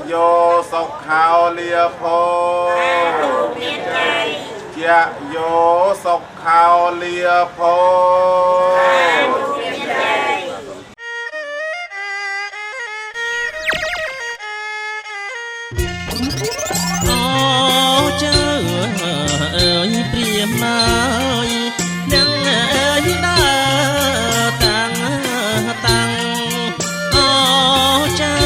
โยสุขาเลียโพจะโยสุขาเลียโพเจ้าเอ๋ยเปรียบนายดังเอ๋ยดาตังเจ้า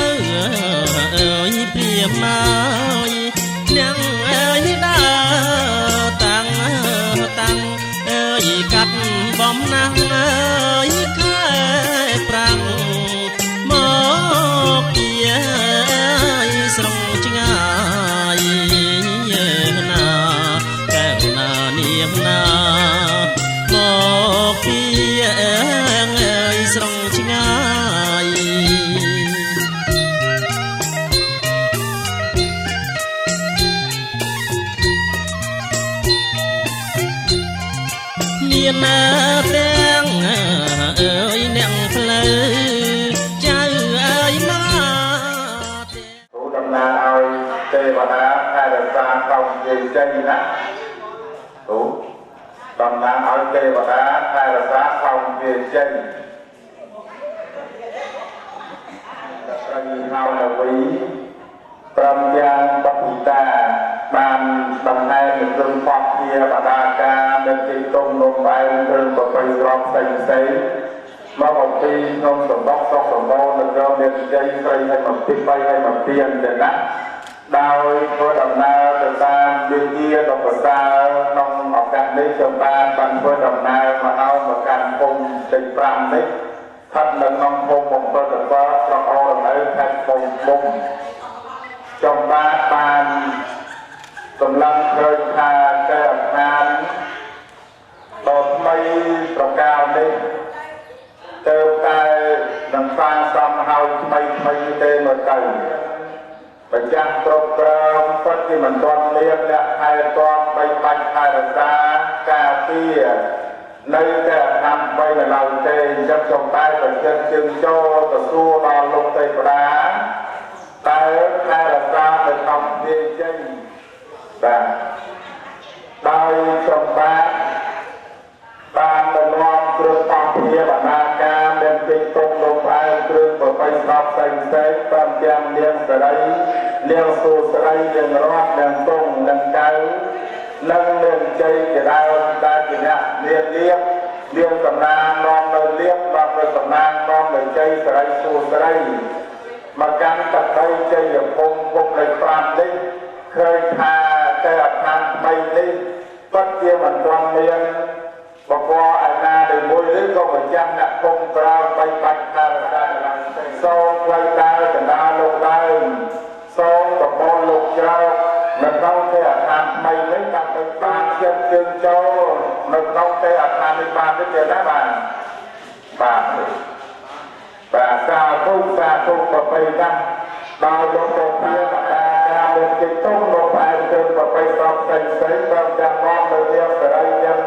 เอ๋ยเปรียบนายดังเอ๋ยดาตังเอ๋ยกัดบ่มนางเอ๋ยแค่ปรังหมอกเกียสรงจงายบอกพี่เอ๋ยสรงชิงายเนียนนาแดงเอ๋ยเนียงเพลอเจ้าเอ๋ยมารู้ดำนาเอาเทวดาแผ่เดินทางเข้าเย็นใจนะรู้ตำนานเอาเทวดาแผ่รักษาความเพียรใจจะกระยิงเอาหน้าวิปรำยางปฏิตาบานบางในเป็นเรื่องความเพียรบดาการเป็นจิตตรงลงไปเรื่องต่อไปรอบใส่ใส่มาบอกปีนมสมบัติสมบูรณ์เราเดินใจใครให้มาพิไปให้มาเพียรแต่นะดาวพระดำนาจะตามยืนเยียดอกตาน้องออกการนี้จมตาบันพระดำนามาเอามาการพงติดปรามนี้ท่านนั้นน้องพงมงพระดำนาเราเอาอะไรแทนพงบุ้งจมตาปานกำลังเคยพาแก้งานตอนไม่ประกาศนี้เติมกายดังฟังซ้ำเฮาไม่เต็มหมดใจประจักษ์ตรงกลางพัดที่มันตอนเลี้ยงเนี่ยไอ้ตอนไปปัญหารักษากาเปียในแต่ทำไปในเราเจยับชมใต้แต่เชิงจึงโจต่อสู้ตอนลงเตะปลาแต่ไอ้รักษาเป็นคำเดียจริงแบบได้ชมบ้านตามเป็นวอมเครื่องปั๊มเพียบนาการเดินติดตรงลงไปเครื่องต่อไปสอบใส่เซ็ตตามแจมเลี้ยงสไลเลี้ยงสูสไลเลี้ยงรอดเลี้ยงตรงเลี้ยงไก่นั่งเลี้ยงใจจะได้ได้กี่เนี่ยเลี้ยงสำนานนอนเลยเลี้ยงนอนเลยสำนานนอนเลยใจสไลสูสไลมาการตัดไปใจอย่างพงเลยปรามได้เคยพาแต่ทางไปได้ก็เกี่ยวมันตรงเลี้ยงบอกว่าอันนาได้บุยหรือก็เหมือนจังนะคงกลางไปปัดทางได้โซ่ไว้ได้แต่นาลงได้โซ่กับบอลลูกเจ้ามันต้องแค่ทางไม่ไม่ตัดไปปานเชื่อมจึงโจ้มันต้องแค่ทางในปานที่เจอได้บ้างแต่ซาทุ่งต่อไปนะดาวลงตกเพียงแต่การเดินจิตต้องลงไปเดินต่อไปสอบใส่ตามจังหวะเดียวแต่ไรยัง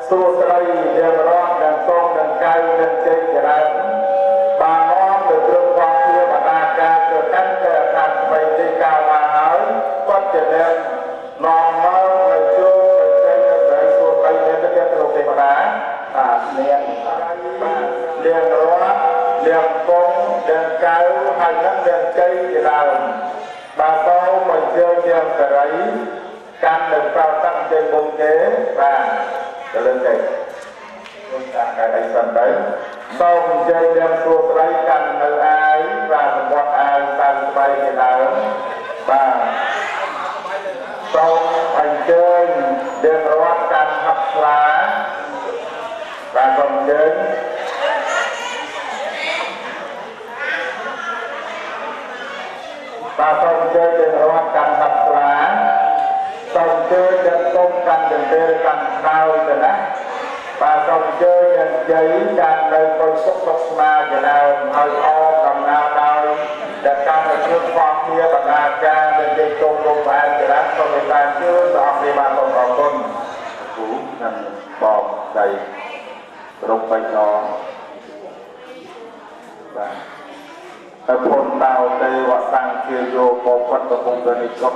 สู้ใส่เดียวรอดดังต้มดังไก่ดังเจ๊กระไรบางน้องเดินเรื่องความเพียรนาการเกิดกันแต่ทางไปที่กาวมาหายก็จะเดินนอนเมาในช่วงในเจ๊กระไรสู้ไปเดินจะตรงเทวดาเลี้ยงรถเลี้ยงกงเลี้ยงไก่ให้นักเลี้ยงเจ๊กระไรบางโตมาเจอเลี้ยงกระไรการเดินเปล่าตั้งใจบงเก๋và trở lên đây chúng ta cái đây phần đấy xong chơi đem cuộc lấy căn nơi ai và một ai tan bay cái nào và xong hành chơi đem rót căn hấp lá và còn chơi và xong chơi đem rót căn hấp lá xong chơi đem tôm căn đem bê căn khao rồi đó và xong chơi đem giấy căn nơi coi xúc ma cái nào hơi o cầm nào đau để căn ở trước khoa kia bằng a ca để dây tôm lông và cái đó không người ta chưa dọn đi mà còn còn con cú nằm bò đầy rung bay gió và แต่พลดาวเตวสังเกโยโกปัตตพงศ์นิกร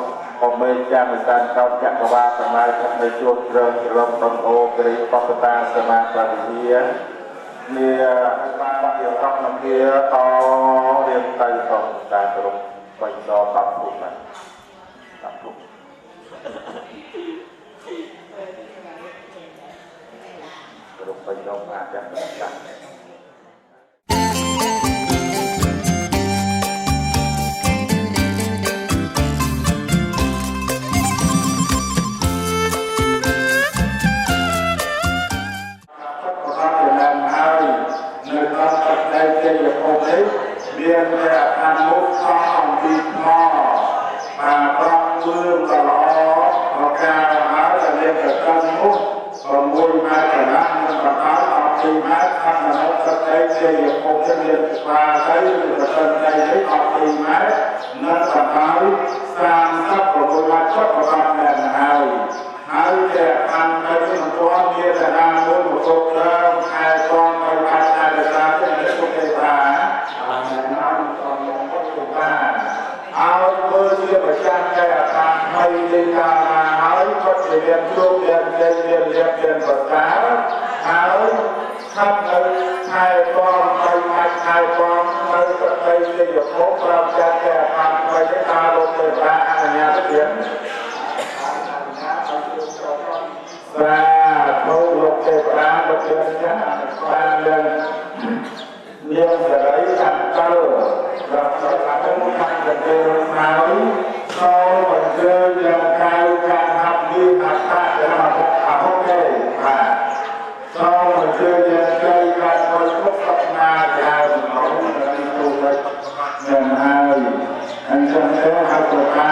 อเมริกาในการเข้าจักรวาลสมัยในช่วงเริ่มต้นโอกรีปกตาสมาปฏิยเนี่ยมาเกี่ยวกับน้ำเกลือต่อเรียนไต่ต่อการกรุงไปต่อตับทุกข์ตับทุกข์กรุงไปต่อมาจากนั้นเรียนแบบทางมุกข้องตีหม้อมาปรับเมืองตลอดเอาการหาเรียนแบบกันมุกสมบูรณ์มาแต่ละมันประกอบเอาตีมาทำนกสเตย์เจียคงจะเรียนมาใช้ประสนใจให้เอาตีมานั่นประกอบสร้างทรัพย์ประวัติชอบประกอบแห่งหายหายแก่พันไปที่ตัวเมียแต่นางมุกโตเริ่มหายกองไปพัฒนาแต่ตาที่ไม่ได้สุขตาเอาเบอร์เชื่อประจันแก่ทางไม่ได้ตามมาหายก็จะเรียนรู้เรียนภาษาหายขับเลยชายกองไปมาชายกองไปก็ไปจะหยุดพบเราจะแก่ทางไปได้ตาลงไปตาอันนี้ก็เรียนสาธุลงไปตาลงไปตาตาเดินเรียนอะไรกันเตอร์เราจะทำให้มันเป็นเรื่องหมายเราเหมือนเดิมยังใครการทำดีหักผ้าจะมาพบหาพวกเด็กมาเราเหมือนเดิมยังใครการคอยพบกับนาจาเขาในตัวเงินให้อันเชิญเจ้าข้าตัวข้า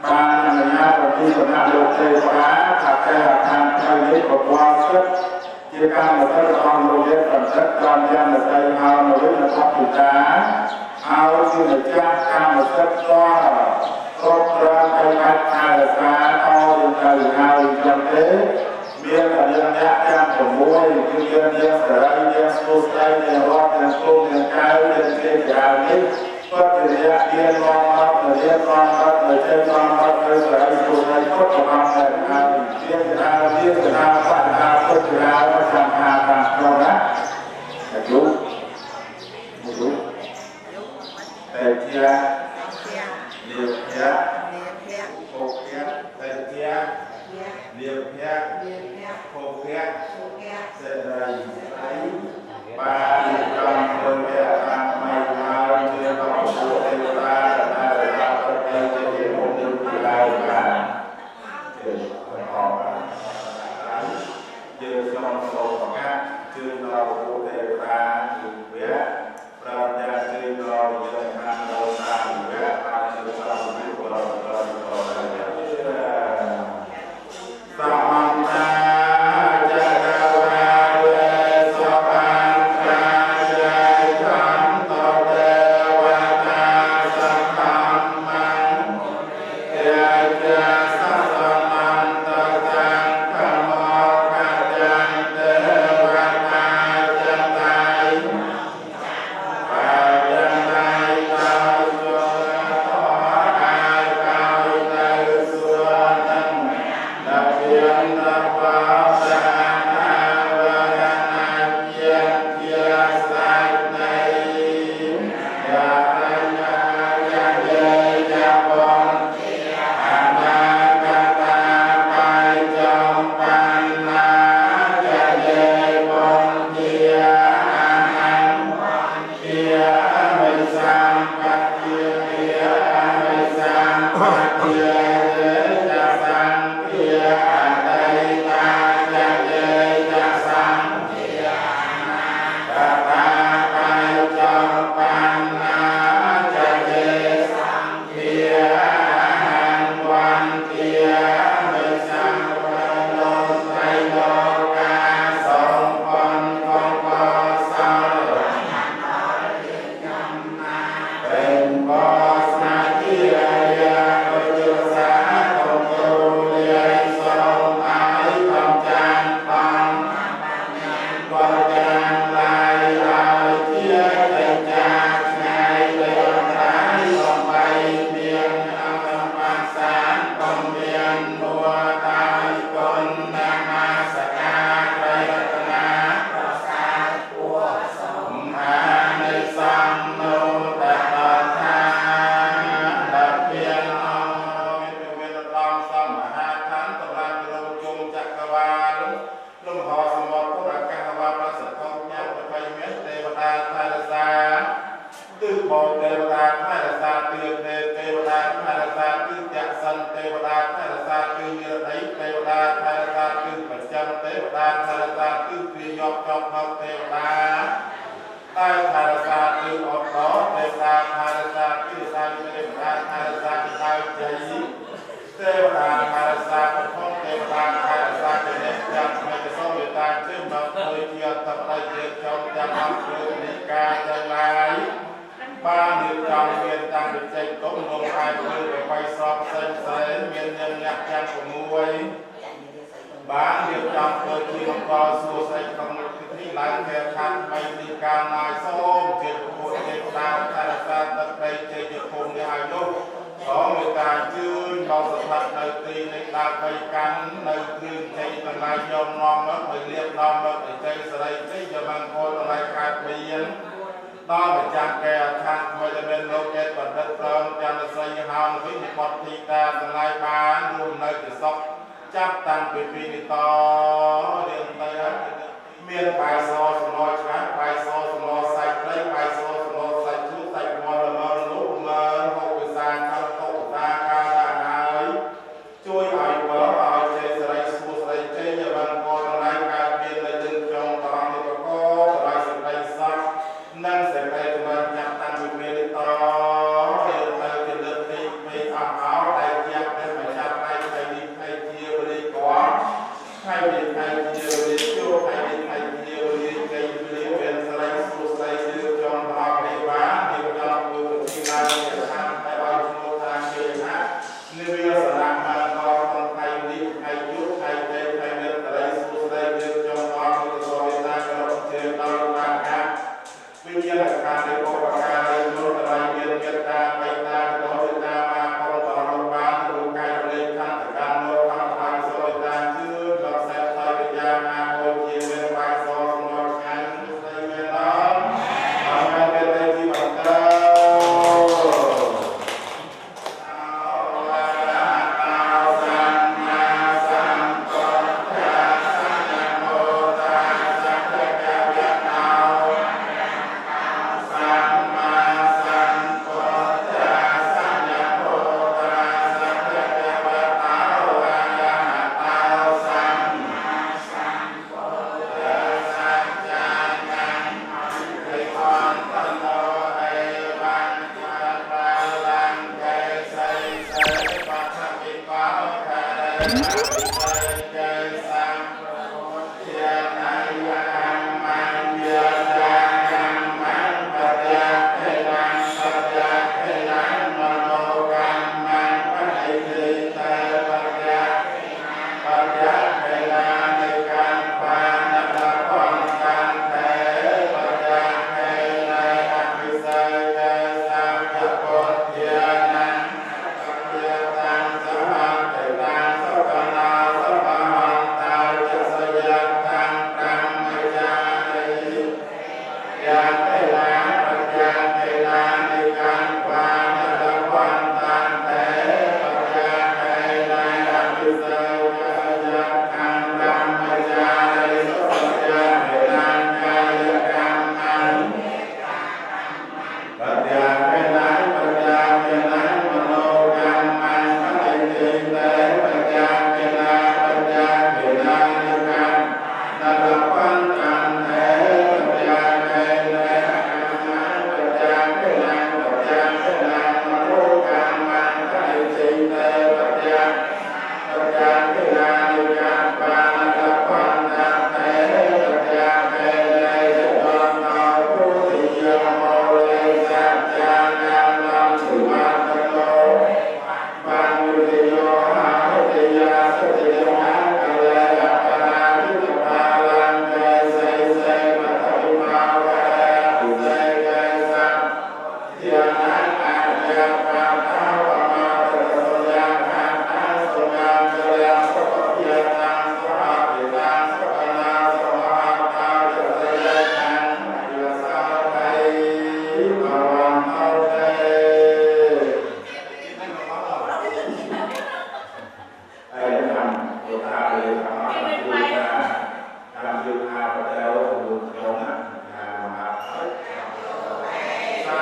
บ้านในหน้าวันที่สำนักโลกเทวาขับแก่ทางไทยนี้บอกว่าเชื่อที่การมาทดลองโรงเรียนสังกัดการยามใจเฮาในวิทยาศาสตร์ศึกษาเอาที่ในจ้างการมาทดลองครบรองไปพัฒนาการเอาในใจเฮาอย่างเท่เมียกับยังยากการสมบูรณ์คือยังสลายยังสู้ใจยังรอดยังสู้ยังกายยังเสียอย่างนี้ก็จะเรียนรองรับเรียนรองรับเรียนรองรับเลยสลายสู้ใจก็จะมาแข่งขันเรียนปัญหาพุทธาประจำหาตาเรานะแต่รู้แต่เทียเลี้ยวเทียโคเทียแต่เทียเลี้ยวเทียโคเทียเสด็จไปจำเป็นทางไม่มาเชื่อพระพุทธเจ้านาฬิกาประเทศเจ้าองค์นี้ที่เราการเกิดออกยืนสมโสมกันชื่อเราผู้เทวาอยู่เวียเราจะชื่อเราอย่างนั้นเราตามเวียตามชื่อเราที่เราสัมมาจะกวาเวสปันตาจะฉันโตเทวตาสัมปัมมังยะจะสัสมันตตังขโมกะจันเทวตาจะไตปะจะไตตาโยขออายกายใจส่วนนั้นนับเพียงนับว่าสาธาวะนันยังเกียรสัยในยาปัญญายังเยจะบงอานาคตาไปจงปัญนาจะเยบงเกียอาหังเกียไม่สัมปัตเกียไม่สัมปัตเกียจะสังเกียใดตาจะเยจะสังเกียตาตาไปจงปัญนาจะเยสังเกียหังวันเกียไม่สัมปันโนไตโลกาสงคนของก็สาวก เทวดาไทยศาสตร์เทวดาไทยศาสตร์จักสันเทวดาไทยศาสตร์นิรไดเทวดาไทยศาสตร์ปัจจันเทวดาไทยศาสตร์ปียกจอกนกเทวดาใต้ไทยศาสตร์ออกต่อเทวดาไทยศาสตร์สามเทวดาไทยศาสตร์ใต้ใจเทวดาไทยศาสตร์พงเทวดาไทยศาสตร์เนตจักไม่จะส่งอยู่ตามชื่อมาเคยเกี่ยวกับอะไรเกี่ยวกับจำนำเรื่องนิกาจังไรบ้านอยู่จำเมียนต่างใจต้มลงไปเพื่อไปสอบเส้นเส้นเมียนยังยักยันขโมยบ้านอยู่จำเคยที่มังกรสู่ใส่คำที่หลังแก่ทันไม่มีการนายส้มเจ็บปวดเจ็บตาตาตาตะไคร้เจ็บคงในอายุขอมีการชื่นเราสัมผัสในตีในตาไปกันในคืนใจตะไลยอมนอมแล้วไปเรียบนอมแล้วไปใจสลายใจจะบังโคนอะไรขาดเบียนน้อมไปจากแก่ทางไม่จะเป็นโลกเกตปัจจัยเติมจันทร์ใส่หามวิญญาณทีตาตะไลบานรวมในจะซอกจับตังปีนิต่อเรื่องเตยเมียนไปซอสนอช้างไปซอสนอใส่ไตไปซอสนอใส่ชุดใส่มอลมอลลุกมาหกวิสานข้าวต้มตาคาตาหายช่วยเอาเบอร์เอาใจใส่สูใส่ใจอย่าบังกออะไรการเปลี่ยนเลยจึงจงตอนนี้ก็อะไรใส่ซักนั่งใส่ไปจนจับตังปีนิต่อเรื่องเตยจะเลือกตีไปเอาไตเจี๊ยบได้มาจับไตไตดีไตเจี๊ยบดีกว่าไตดีไตเจี๊ยบดีชั่วไตดีไตเจี๊ยบดีใจดีเป็นสไลด์สูใส่เรื่องจงตอนในบ้านที่เราดูที่เราจะทำไปเอาโมทางเดินนะเรื่องสลักมาตอนคนไทยดีไทยยุคไทยเดินไทยเดินสไลด์สูใส่เรื่องจงตอนที่เราจะทำเราเจอเราทำนะวิญญาณการในโลกการในโลกอะไรเรื่องเกิดตาไปตาโดนตามาพอต่อโลกบ้านดูกายเลยขั้นการโลกทำทางสวยตาชื่อเราแซ่บไทยวิญญาณมาโอยเยี่ยมเป็นไปสอนโลกกันใส่เงินน้องทำงานเป็นอะไรที่บังเกิดส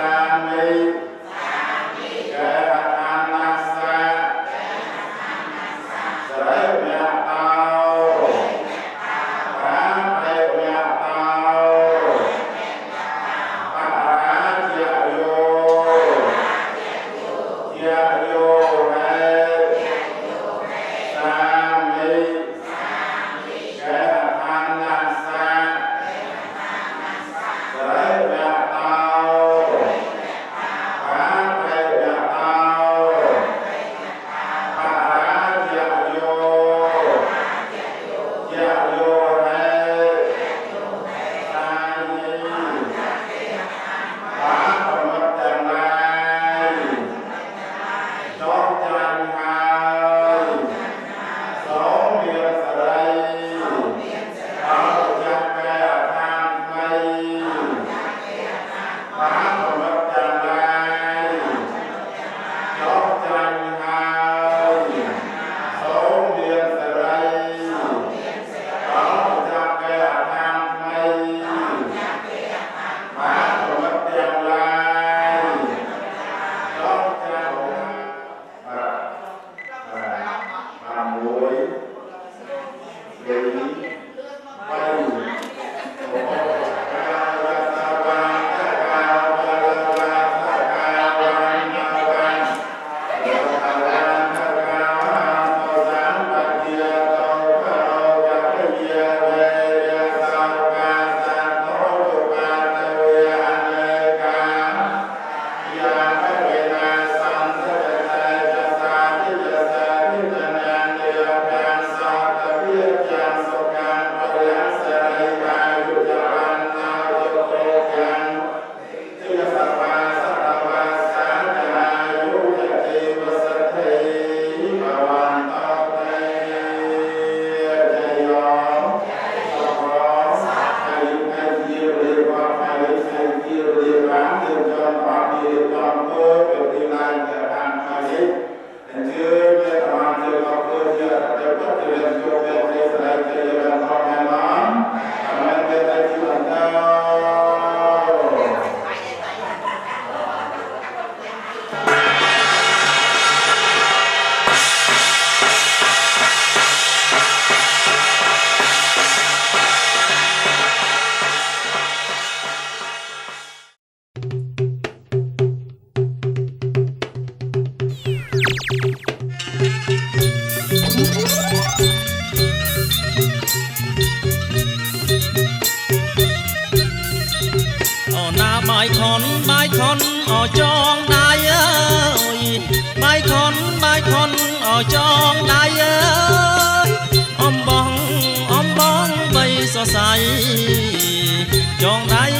bài khôn ở trong đai ơi bài khôn ở trong đai ơi om bong bay so say trong đai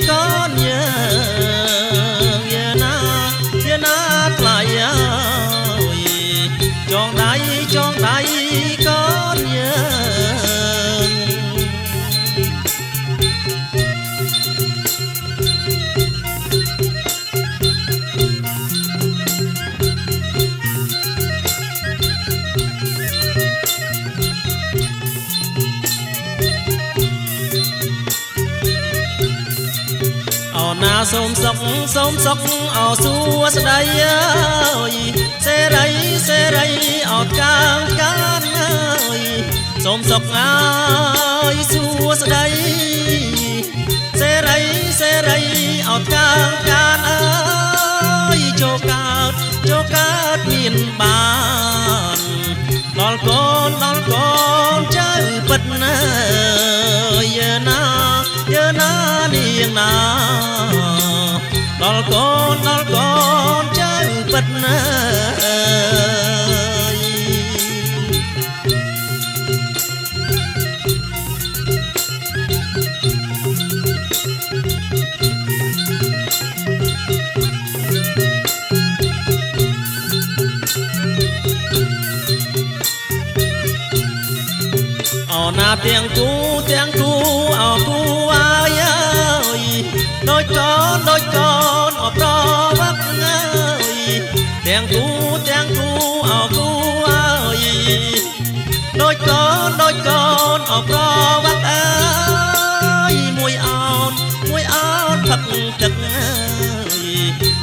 con nhớ na lại ơi trong đai con nhớ na xôm sóc ở xua đây ơi xe đây ở can ơi xôm sóc ơi xua đây xe đây ở can ơi cho cát miền bàn đón con chơi bật giờ na niềng na đón con chơi bật na tiếng cu ở cu ai ơi đôi con ở pro bắc ơi tiếng cu ở cu ơi đôi con ở pro bắc ơi mùi áo ផឹកទឹក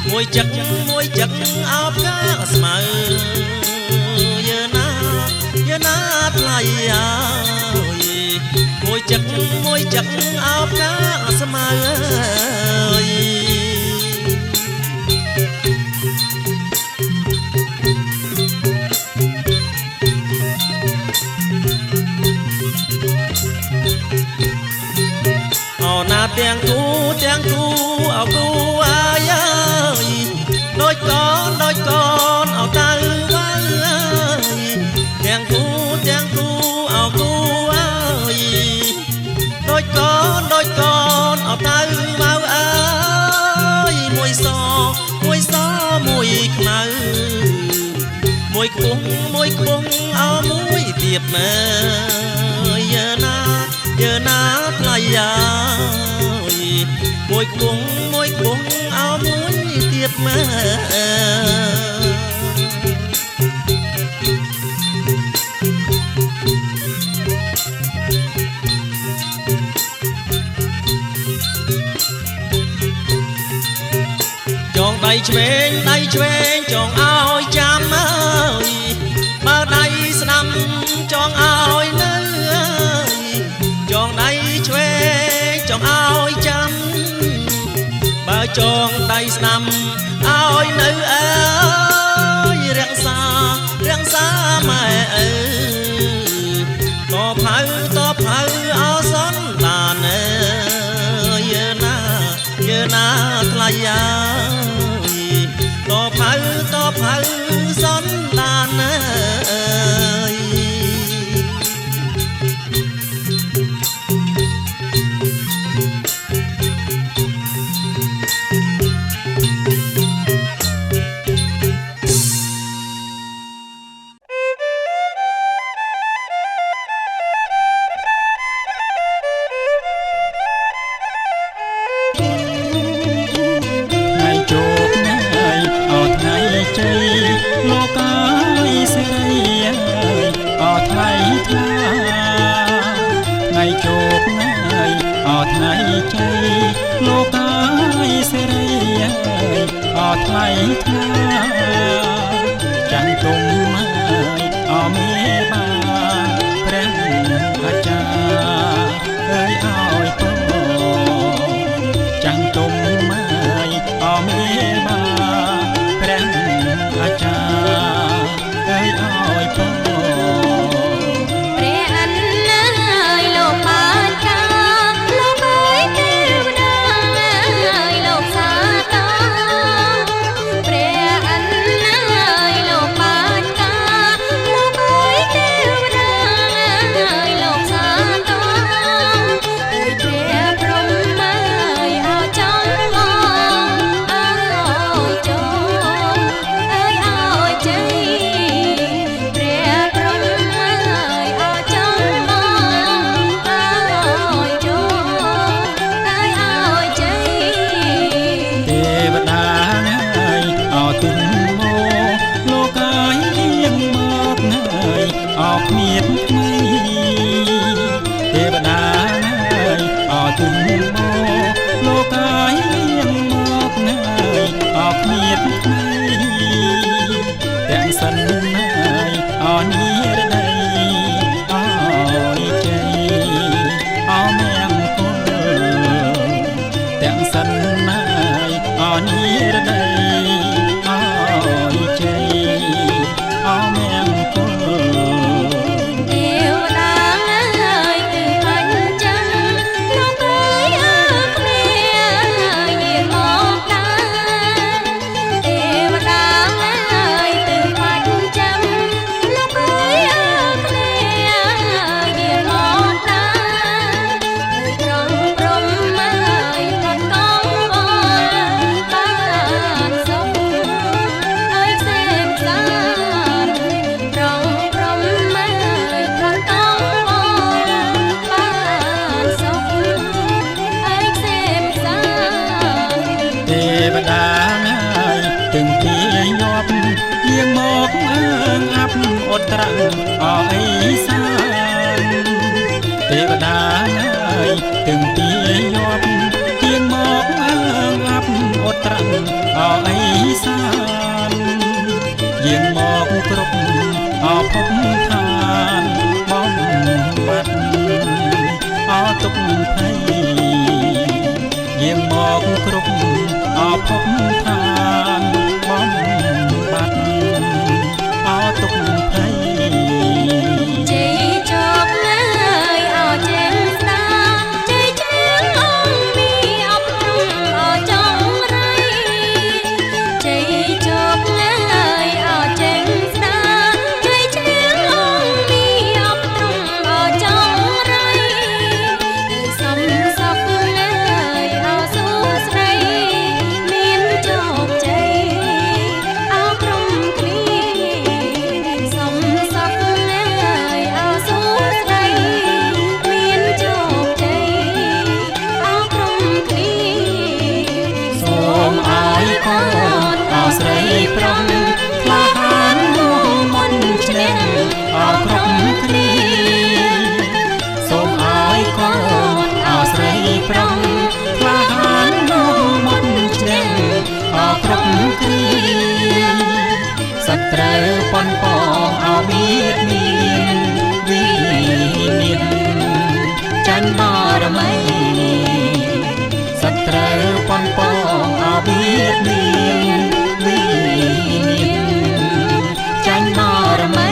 មួយចឹកអោបកាស្មៅយើណាថ្លៃហើយមួយចឹកអោបកាស្មៅណាទាំងគូអោគូអាយដូចកូនអោទៅវិញទាំងគូអោគូអាយដូចកូនអោទៅមកអើយមួយសមួយខ្មៅមួយខ្ពស់អោមួយទៀតមើយើណាថ្លៃមួយខ្ពស់អោមួយទៀតមើចងដៃឆ្វេងចងឲ្យចាំអើយបើដៃស្ដាំចងឲ្យនៅចងដៃឆ្វេងចងឲ្យចាំបើចងដៃស្ដាំឲ្យនៅអើយរក្សាម៉ែអើតផៅអោសនដានអើយយើណាថ្លៃតផៅសនដានអើយថ្លៃថ្លាចាំទុំហើយអមេបាព្រះអាចារ្យអើយឲ្យពរចាំទុំហើយអមេបាព្រះអាចារ្យអើយឲ្យពរព្រះអនហើយលោកបានកាលោកអើយទេវតាហើយលោកសាតា ត្រាំងអអីសានទេវតាហើយទាំងពីញាប់ទៀងមក ត្រាំអអីសានយាងមកគ្រប់អភពឋានបំបត្តិអទុកភ័យយាងមកគ្រប់អភពឋានបំបត្តិអទុកភ័យជ័យជោគលើយអោចេញស្ដាជ័យជឿនអង្គមានអបរំអោចង់រៃជ័យជោគលើយអោចេញស្ដាជ័យជឿនអង្គមានអបរំអោចង់រៃសំសុខលើយអោសួស្ដីមានជោគជ័យអោក្រុមគ្នាសំសុខលើយអោសួស្ដីមានជោគជ័យអោក្រុមគ្នាសូមឲ្យកូនអោស្រីប្រុងក្លាហានមកមុនឈ្នះអោក្រុមគ្នាសូមឲ្យកូនអោស្រីប្រុងក្លាហានមកមុនឈ្នះអោក្រុមគ្នាសត្រូវប៉ុនប៉ងអោមៀតមានវិញ្ញាណច័ន្ទបារមីសត្រូវប៉ុនប៉ងអោមៀតមានវិញ្ញាណច័ន្ទបារមី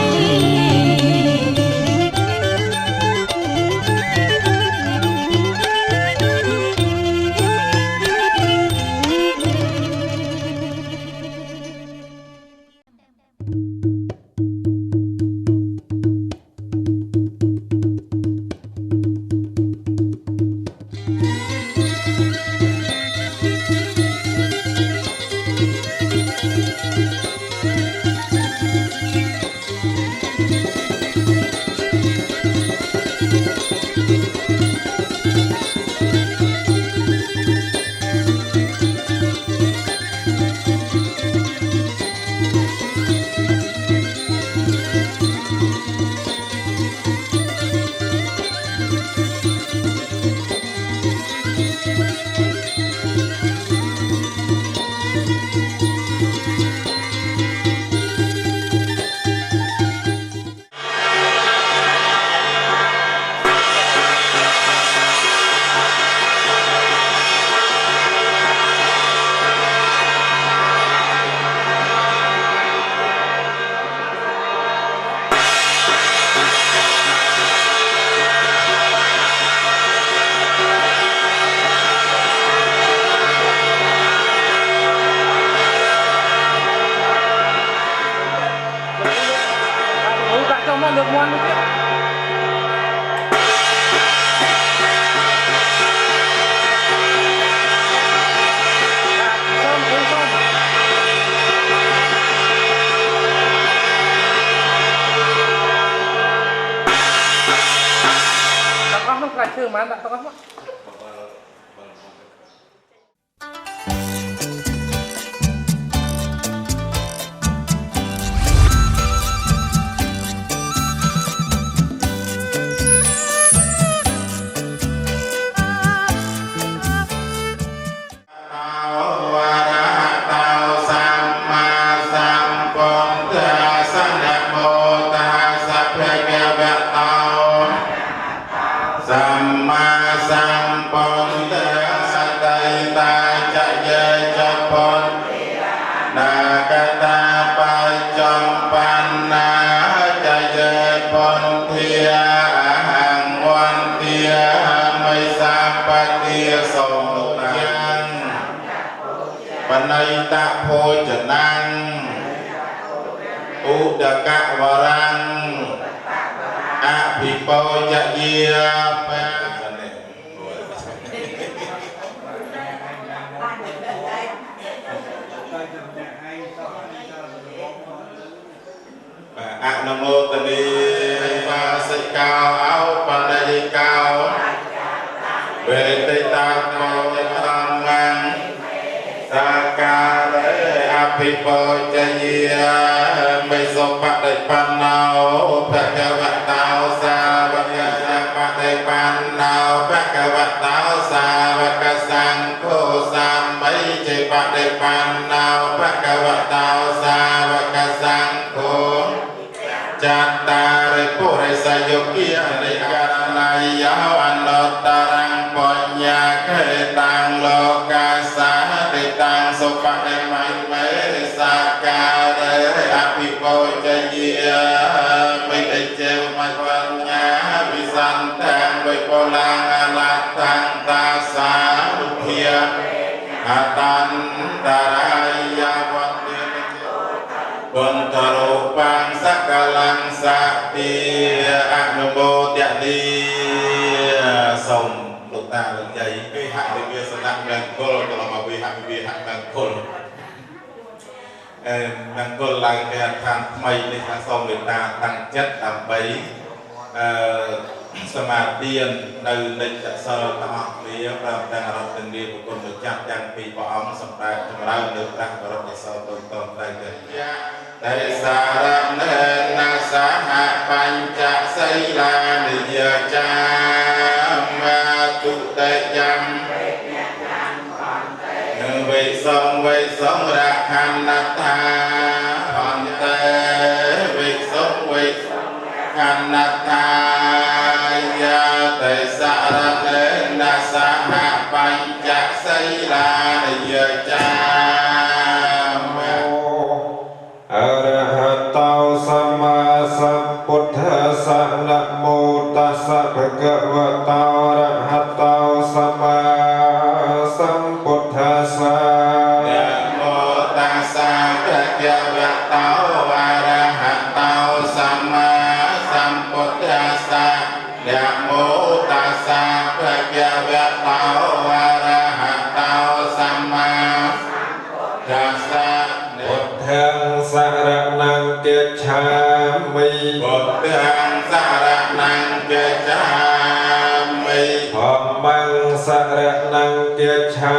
Mana tak tahu apa? Panaita Pojanang Udaka Warang Apipo Jaya Namo Tani Pasikau Au Panayikau Betita Kotamang Sakare Apipo Jaya Mesopak Panau Bhagavatal Savaya Padai ปันนาภะคะวะโตสาวกสังโฆสัมมิจิปะเดปันนาภะคะวะโตสาวกสังโฆจัตตาริปุริสยุกิยนิการณัยยาวอนุตตรังปัญญาเกตังโลกาสาติตังสุปฏิมัยเมสักการะอภิโภจเยมิเจวมัปัญญาวิสันตังวิปุลังอนัตตังตาสาลุเพียอาตันตรายาวัตติบุญตรูปังสักกังสักติอนุโมทนีส่งลูกตาลูกใหญ่วิหารวิสนักแมงโกลตลอดมาวิหารแมงโกลแมงโกลลายแก่ทางไม่ในทางส่งลูกตาตั้งจัดทำไปสมาธิในจักรสารตะนี้เราดังเราเป็นเรียบุคคลประจักษ์ยังปีปอมสำหรับทำเราเนื้อตั้งเราจะสอนตนได้เกิดได้สารเนนาสาหะปัญจศีลานิยจามาตุเตยัมวิสงรักขันนัตถาอันเตวิสงขันนัตถายาเตสารเนนาสาหะปัญจศีลานิยจาอะระหะโตสัมมาสัมพุทธัสสะนะโมตัสสะภะคะวะโตอะระหะโตสัมมาสัมพุทธัสสะนะโมตัสสะภะคะวะโตอะระหะโตสัมมาสัมพุทธัสสะนะโมตัสสะภะคะวะโตอะระหะโตสัมมาสัมพุทธัสสะพุทธังสรณังกัจฉามิ พุทธังสรณังกัจฉามิธัมมังสรณังกัจฉา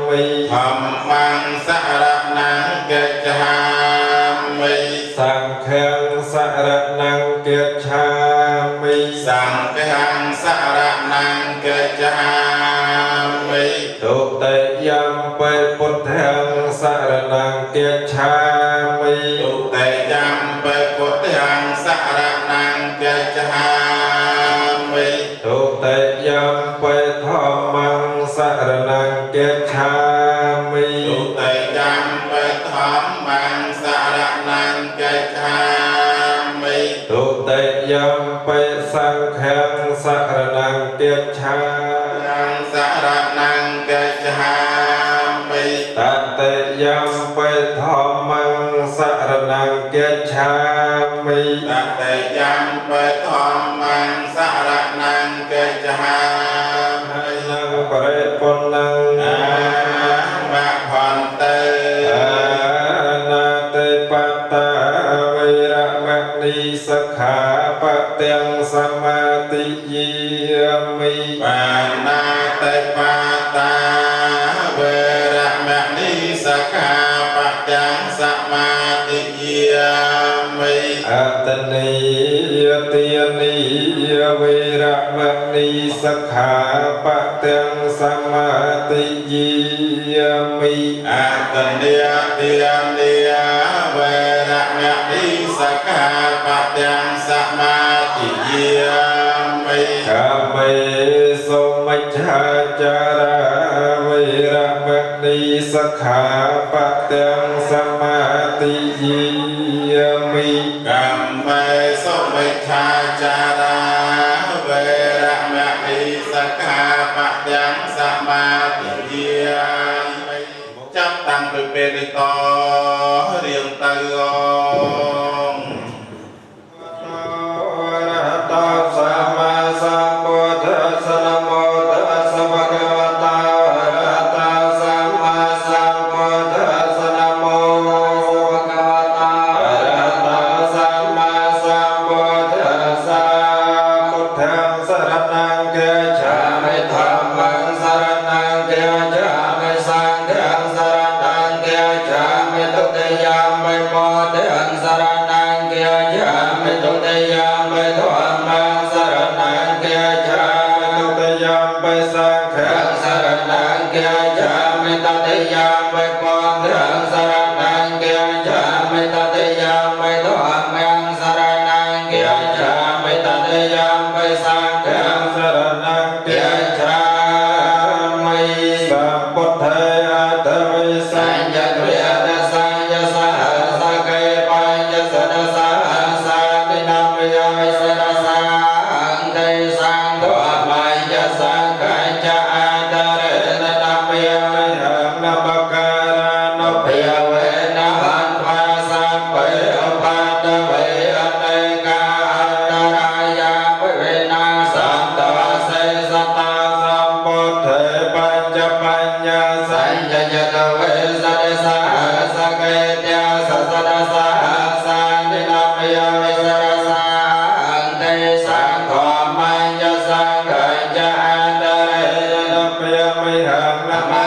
มิ ธัมมังสรณังกัจฉามิสังฆังสรณังกัจฉามิสังฆังสรณังกัจฉามิตุเตยัมปิพุทธังสรณังกัจฉามิตุเตยัมปิพุทธังสรณังกัจฉามิตุเตยัมปิธัมมังสรณังกัจฉามิตุเตยัมปิธัมมังสรณังกัจฉามิตุเตยัมปิสังฆังสรณังกัจฉาสรณังกัจฉามิตเตยัมปิธัมมังสรณังกัจฉามิตเตยัมปิธัมมังสรณังกัจฉามินังปริปุณังมะพันเตนาเตปัตตาวิระมะนีสักขาปะเตียงสมาติยิมิปานาเตปัตตาวิระมะนีสักขาปะเตียงสมาติยิมิอัตติยติยนิวิระมะนีสักขาปะเตียงสมาติยิมิอัตติยติยนิวิระมะนีสักขาปะเตียงสมาติยิมิกาเมสุมัจฉาจาราวิระมะนีสักขาปะเตียงสมาติยิมิกัมเมสุมิจฉาจาราเวระมะนีสักขาปะเตียงสมาธิยิมิจับตั้งเป็นเปริโตเรียงตะยองสัมมาสัมพุทธัสสะนะโมตัสสะภะคะวะโตอะระหะโตสัมมาสัมพุทธัสสะนะโมภะคะวะโตอะระหะโตสัมมาสัมพุทธัสสะพุทธังสรณังกัจฉามิธัมมังสรณังกัจฉามิสังฆังสรณังกัจฉามิตุติยัมปิพุทธั Hãy subscribe cho kênh Ghiền Mì Gõ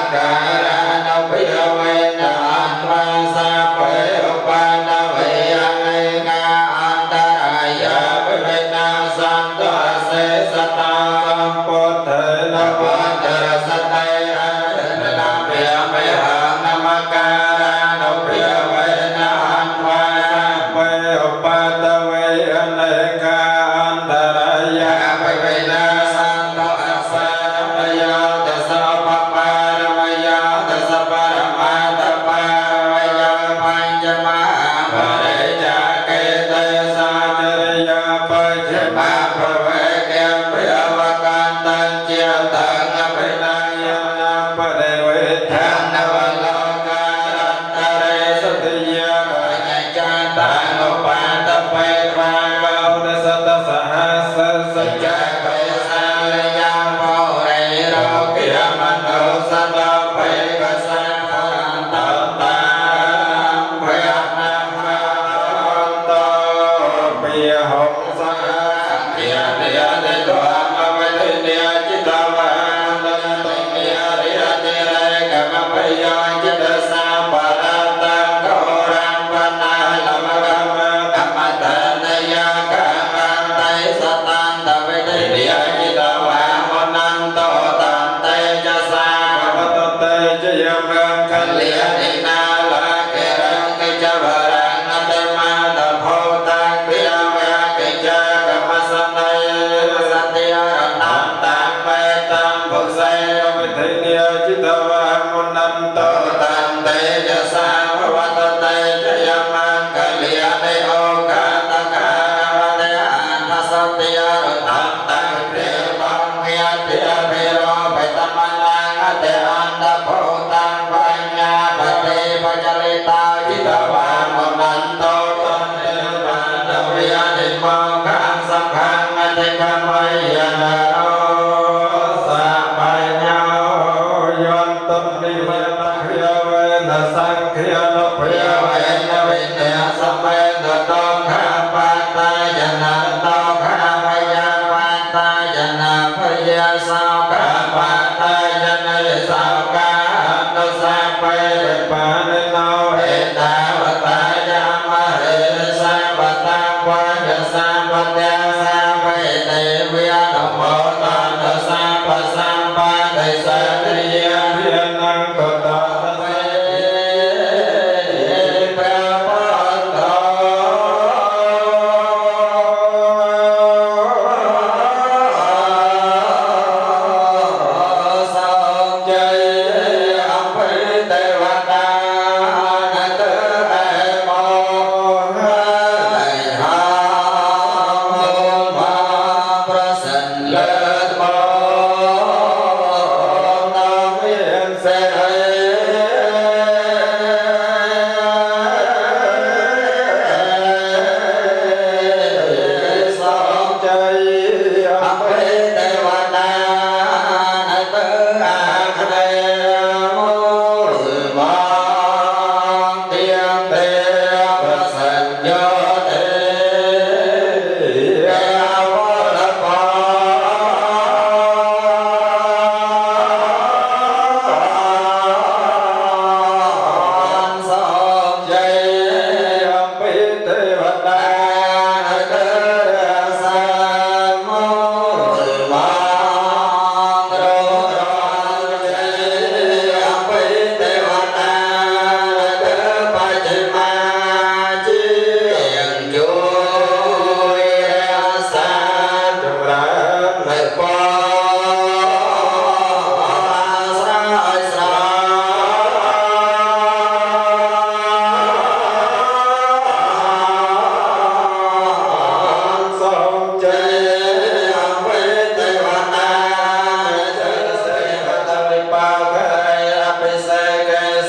để không bỏ lỡ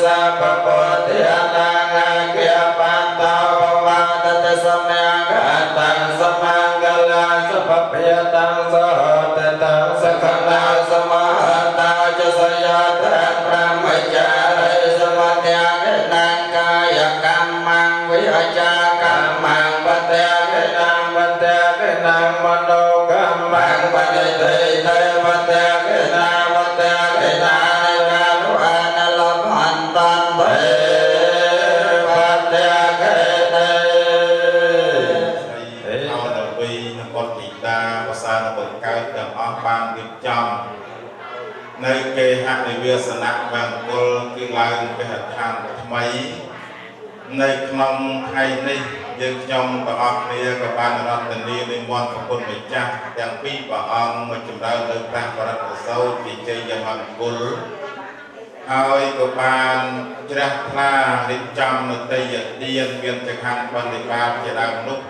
สัพพะเทนังอาเกียปันตาภวะตตสมังกัตังสมังกลาสัพพะตังสหตตังสขณาสมาหันตาจะสยาตังพระมจาริสมัตยาเกนังกายกรรมังวิหจากรรมังปัตตะเกนังปัตตะเกนังมโนกรรมังปฏิเทเทปัตตะเกนังปัตตะเกนังในการวานลพันตันเตปัตตะเกนัง เอาดอกวีนกดติตาภาษาบทเกิดแต่ออกบางดิบจอมในเกหะในเวียสนะบางกลคือลายเป็นหัตถ์ทำไมในขนมไทยนี่ยังยอมต่อออกเรียกับบานรัตนีในมวลขบุญไปจ้าอย่างปีปะองมาจุดเราเดินทางประดับเสาติเจยามันกุลเอากับบานจระพลาดิจอมในเตยเดียนเวียนจักรันปฏิบัติจะดังนุก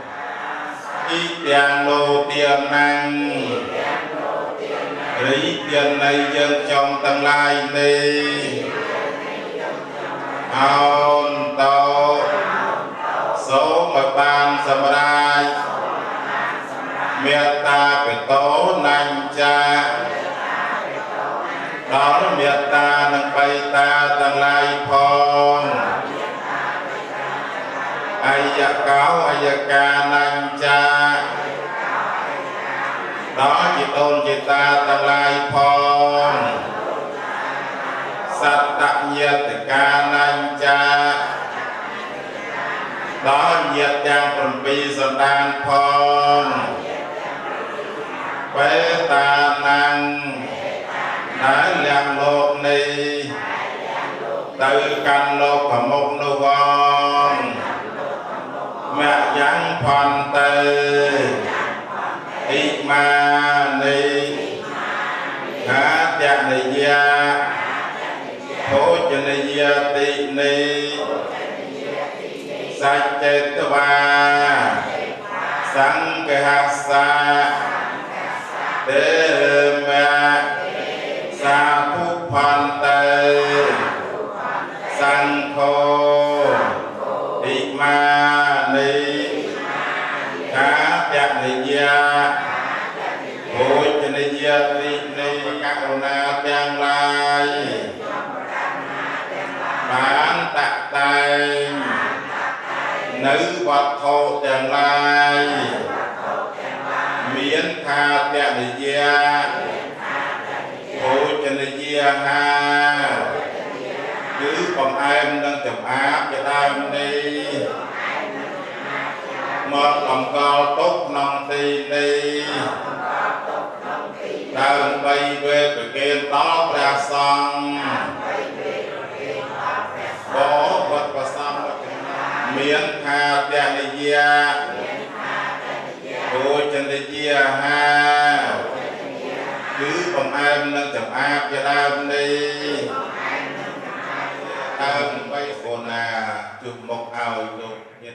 อีเตียงโลเตียงนังหรือเตียงในยังจอมตั้งลายในเอาโตโสมบานสมรายเมตตาเป็นโตนันจาดอกเมตตานังไปตาตั้งลายพรอายะเก้าอายะกานันจาดอกจิตโอนจิตตาตั้งลายพรสัตตะเยติกานันจาดอกเยียดยังปรปีสันดานพรเปตานังได้เลี้ยงโลกนี้ตื่นกันโลกขมุกนุวรแม่ยังพันเตอิมานีหาเดียนิยาโภชนิยตินีสัจเจตวาสังเกหัสสะเดมะสาธุพันเตสังโฆอิมานิหาเดียนิยาโภชนิยตินีกรุณาเตียงลายบานตะไตnữ vật thô tiền lai miễn tha tiền gia hỗ chân gia ha cứ còn em đang chậm áp cho ta đi một lòng cao tốt lòng tì đi đang bay về cái kênh đó ra xong có vật và xong miễn tha tiền gia hỗ chân gia ha cứ còn em đang chậm áp cho ta đi đang bay phồn chụp một ao lục nhiệt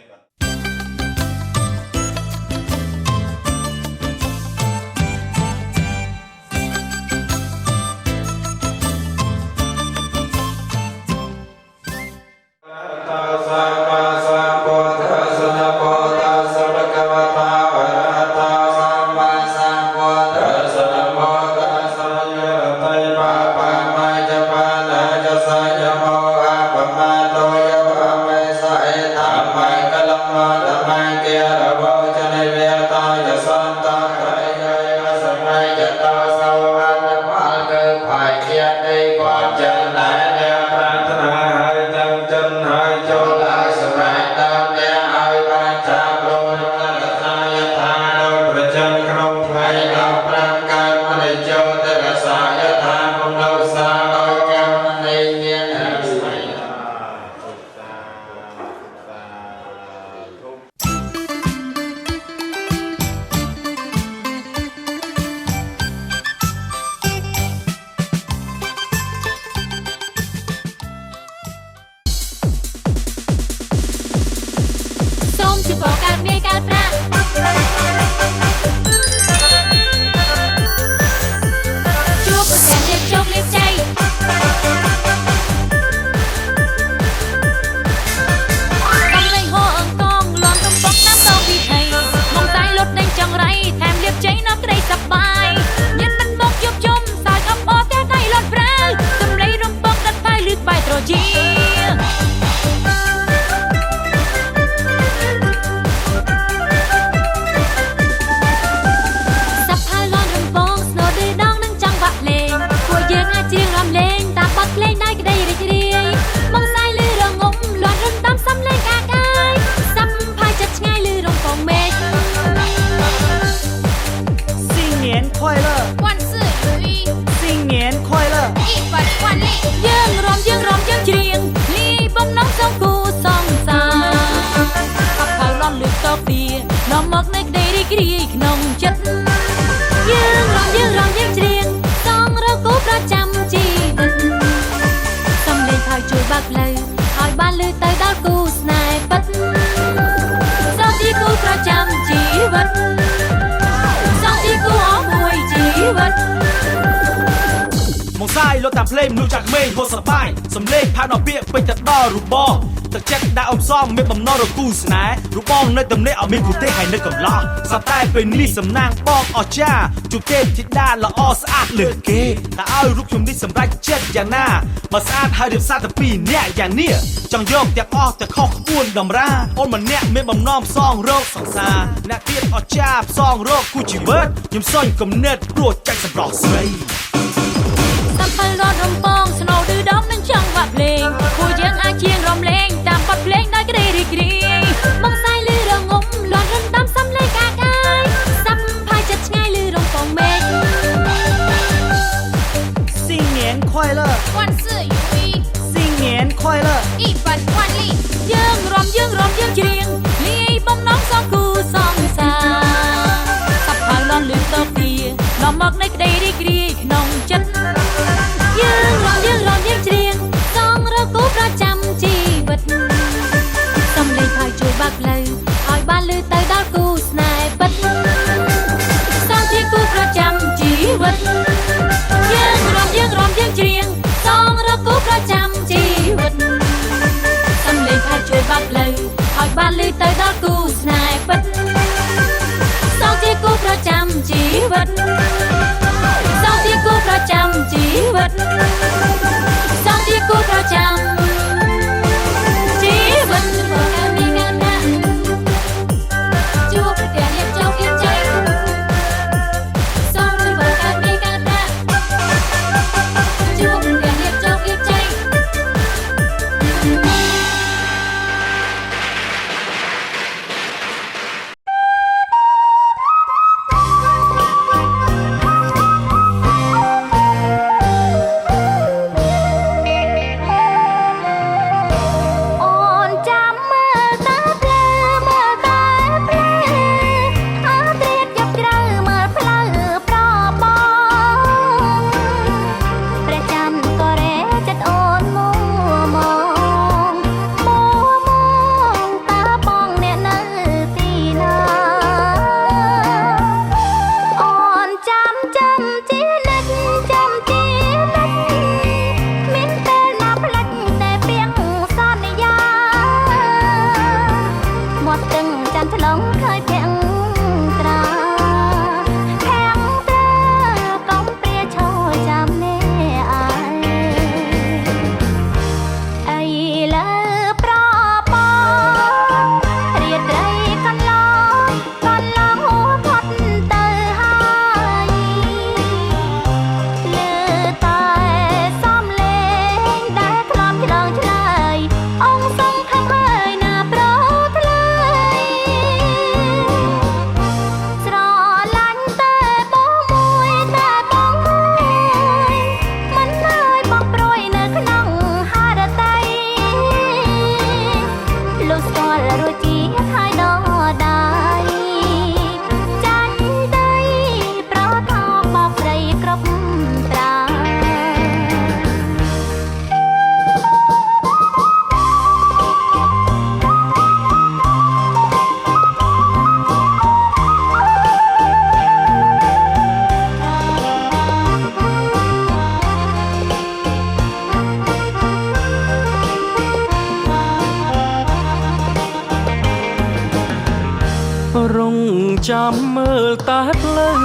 ช ក្រីក្នុងចិត្តយើងរំយើងច្រៀងសងរកគូប្រចាំជីវិតសំលេងហើយជួយបើកផ្លូវឲ្យបានលឺទៅដល់គូស្នេហ៍ពិតសងជាគូប្រចាំជីវិតសងជាគូអស់មួយជីវិតមកសាយលត់តាមភ្លេងមនុស្សចាក់មេហូសបាយសំលេងផាដល់ពាក្យពេញទៅដល់រូបទឹកចិត្តដាក់អមសំមានបំណងរគូស្នេហ៍រូបនៅតំណេះឲ្យមានគូទេហើយនៅកំឡោះសតែពេលនេះសំណាងបងអស្ចារ្យជួបទេពធីតាល្អស្អាតលើសគេតែឲ្យរូបខ្ញុំនេះសម្រេចចិត្តយ៉ាងណាបើស្អាតហើយរៀបសារតែពីរនាក់យ៉ាងនេះចង់យកទាំងអស់ទៅខុសក្បួនតម្រាអូនម្នាក់មានបំណងផ្សងរោគសង្សារអ្នកទៀតអស្ចារ្យផ្សងរោគគូជីវិតខ្ញុំសន់គំនិតព្រោះចាច់សម្រស់ស្រីតាមផ្លូវរត់រំពងស្នូឌឺដំនឹងចង់វាក់ភ្លេងគួរយើងអាចជាងរំលែងតាមបទភ្លេងដោយក្តីរីករាយបងសាយលឺរងំលន់រិនតាមសំលេងកាកាយសាប់ផាយចិត្តឆ្ងាយលឺរំពងមេឃ新年快乐万事如意新年快乐一本万利យើងរំច្រៀងលាយបំណងសងគូសង្សារសាប់ផាយលន់លឺទៅពីនាំមកនៃក្តីរីករាយក្នុងចិត្តយើងរំច្រៀងសងរកគូប្រចាំជីវិតសំលេងហើយជួយបើកផ្លូវឲ្យបានលឺទៅដល់គូស្នេហ៍ពិតសងជាគូប្រចាំជីវិតយើងរំច្រៀងសងរកគូប្រចាំជីវិតសំលេងហើយជួយបើកផ្លូវឲ្យបានលឺទៅដល់គូស្នេហ៍ពិតសងជាគូប្រចាំជីវិតសងជាគូប្រចាំជីវិតសងជាគូប្រចាំជីវិតមានការណាជួបប្រទះរៀបចោលរៀបใจសូមជួយបើកមានការណាជួបប្រទះរៀបចោលរៀបใจចាំមើលតែផ្លូវ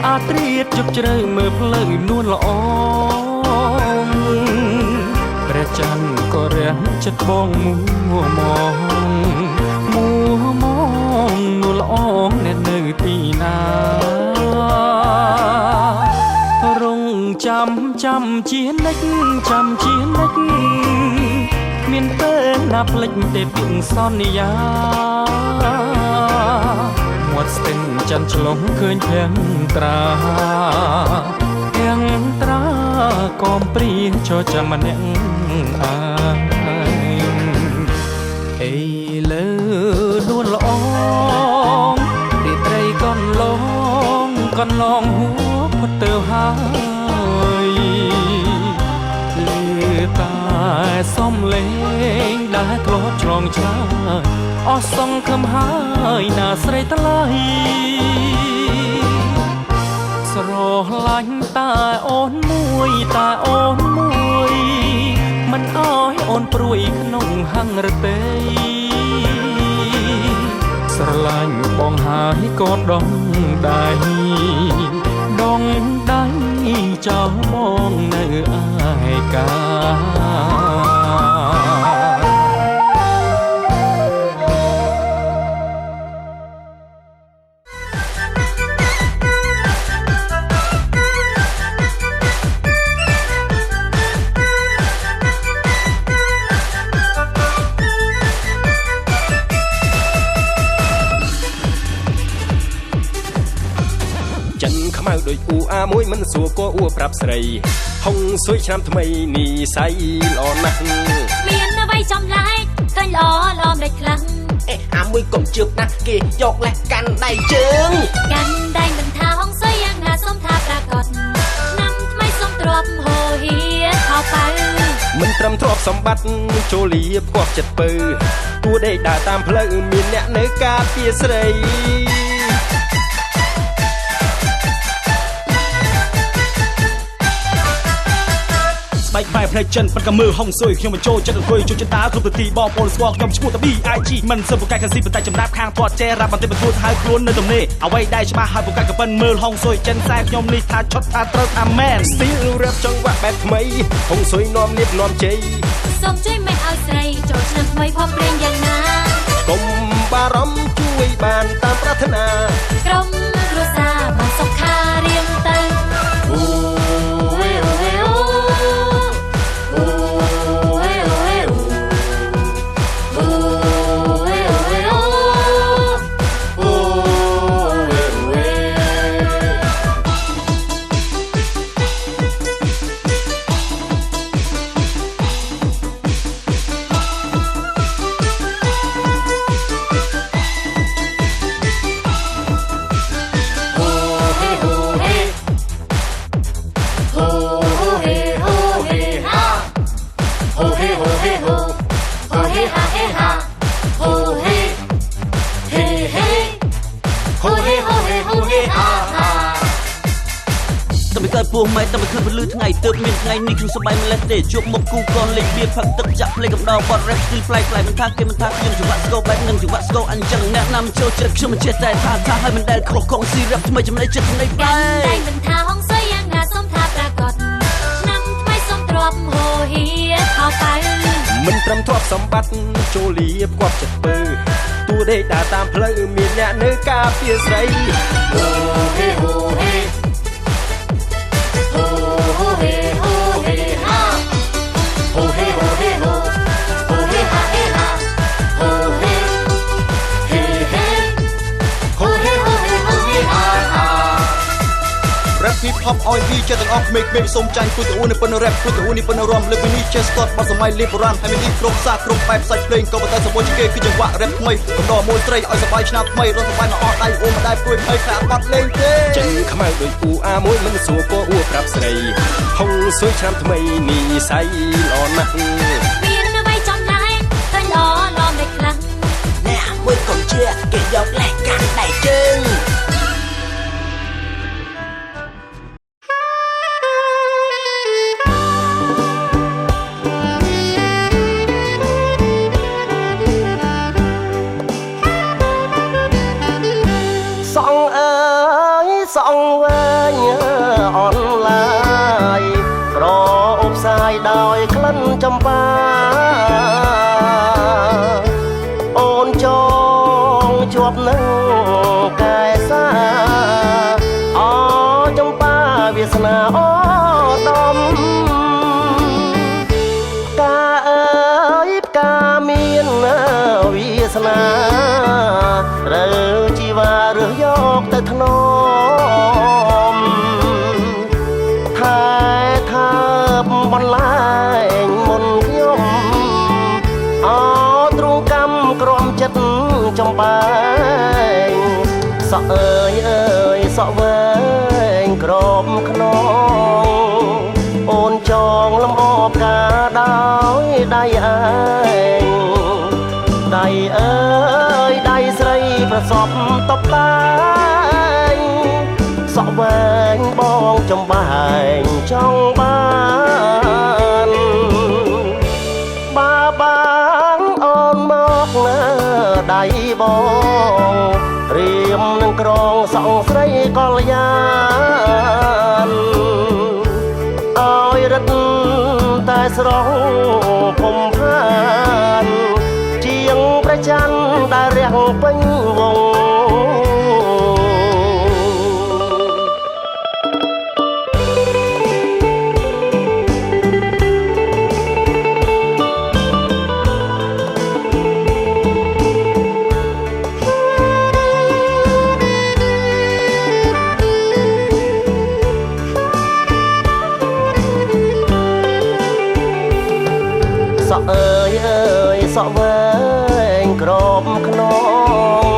អាត្រៀតជប់ជ្រៅមើលផ្លូវនួនល្អព្រះច័ន្ទក៏រះចិត្តបងមួមងនួនល្អអ្នកនៅទីណារងចាំជានិច្ចមានពេលណាភ្លេចទេពីសន្យាមាត់ស្ទឹងច័ន្ទឆ្លងឃើញភាំងត្រាកំព្រាchoចាំម្នាក់អើយអីលើនួនល្អ ហើយលើតែសំលេងដែលធ្លាប់ឆ្លងឆ្លើយអស់សង្ឃឹមហើយណាស្រីថ្លៃស្រឡាញ់តែអូនមួយតែអូនមួយមិនអោយអូនព្រួយក្នុងហង្រទេស្រឡាញ់បងហើយក៏ដងដៃដងដៃចោលមកនៅឯកាខ្មៅដូចអ៊ូអាមួយមិនសួរក៏អ៊ូប្រាប់ស្រីហុងស៊ុយឆ្នាំថ្មីនីស័យល្អណាស់មានអ្វីចំឡាយឃើញល្អល្អមិនដេចខ្លាំងអាមួយកុំជឿណាស់គេយកលេះកាន់ដៃជើងកាន់ដៃមិនថាហុងស៊ុយយ៉ាងណាសុំថាប្រកាសឆ្នាំថ្មីសុំទ្របហូហៀខោប៉ៅមិនត្រឹមទ្របសម្បត្តិចូលលៀបគប់ចិត្តពើទួដេកដើរតាមផ្លូវមានអ្នកនៅការពារស្រីបែកបែបផ្នែកចិនប៉ុន្តែមើលហុងស៊ុយខ្ញុំបញ្ចូលចិត្តអង្គុយជួយចិត្តតាគ្រប់ទៅទីបងប្អូនស្គាល់ខ្ញុំឈ្មោះតា BIG មិនសើបកាច់កាស៊ីប៉ុន្តែចម្រាប់ខាងធាត់ចេះរ៉ាប់បន្តិចបន្តួចហើយខ្លួននៅទំនេរអ្វីដែលច្បាស់ហើយប្រកាច់ក៏ប៉ិនមើលហុងស៊ុយចិនខ្សែខ្ញុំនេះថាឆុតថាត្រូវថាមែន Still rap ចង់វាក់បែបថ្មីហុងស៊ុយនាំលៀបនាំជ័យសូមជួយមិនឲ្យស្រីចូលឆ្នាំថ្មីផងព្រេងយ៉ាងណាកុំបារម្ភជួយបានតាមប្រាថ្នាក្រុមគ្រួសារបានសុខារៀងទៅពោះម៉ែតែមិនឃើញពលឺថ្ងៃទើបមានថ្ងៃនេះខ្ញុំសប្បាយម្លេះទេជួបមុខគូកោលេខបៀផឹកទឹកចាក់ភ្លេងកំដរបត់ rap ស្ទីលផ្លែផ្លែមិនថាគេមិនថាខ្ញុំចង្វាក់ស្គរបែបនឹងចង្វាក់ស្គរអញ្ចឹងអ្នកណាមិនចូលចិត្តខ្ញុំមិនចេះតែថាឲ្យមិនដែលខុសខុសស៊ី rap ថ្មីចំណេះចិត្តចំណេះបែបតែមិនថាហុងស៊ុយយ៉ាងណាសូមថាប្រកាសឆ្នាំថ្មីសូមទ្របហូហៀខោប៉ៅមិនត្រឹមទ្រព្យសម្បត្តិចូលលៀបគប់ចិត្តពើទួដេកដើរតាមផ្លូវមានអ្នកនៅការពារស្រីហូហេហូហេពីផប់ឲ្យពីចិត្តទាំងអស់ក្មេងៗសូមចាញ់គូតអ៊ូនៅប៉ុនរ៉េបគូតអ៊ូនេះប៉ុនរំលើពីនេះចេះស្ទាត់បាត់សម័យលីបរ៉ានហើយមាននេះគ្រប់សាគ្រប់បែបសាច់ភ្លេងក៏បន្តសម្បូរជាគេគឺចង្វាក់រ៉េបថ្មីកំដរមួយស្រីឲ្យសប្បាយឆ្នាំថ្មីរស់សប្បាយមកអស់ដៃអូមិនដែលព្រួយភ័យខ្លាចបាត់លេងទេចិនខ្មៅដូចអ៊ូអាមួយមិនសួរក៏អ៊ូប្រាប់ស្រីហុងស៊ុយឆ្នាំថ្មីនេះស័យល្អណាស់មានអ្វីចំឡាយតែល្អល្អមិនខ្លាំងអ្នកមួយកុំជឿគេយកលេះកាន់ដៃជើងសងវែងអនឡាយប្រអប់ផ្សាយដោយក្លិនចំបាអូនចងជាប់នឹងកែសាអចំបាវាសនាអូដំការអើយផ្កាមានវាសនារើជីវ៉ារើសយកទៅធ្នមថែថាបបន្លែងមុនខ្ញុំអទ្រង់កម្មក្រំចិត្តចំបែងសក់អើយអើយសក់វែងក្រមខ្នង ដៃឯងដៃអើយដៃស្រីប្រសពតបតែងសក់វែងបងចំបែងចង់បានបាងអូនមកណាដៃបងរៀមនឹងក្រងសក់ស្រីកលយានឲ្យរត់តែស្រងភុំខានជាងប្រច័នដែលរះពេញវងសក់អើយសក់វែងក្របខ្នង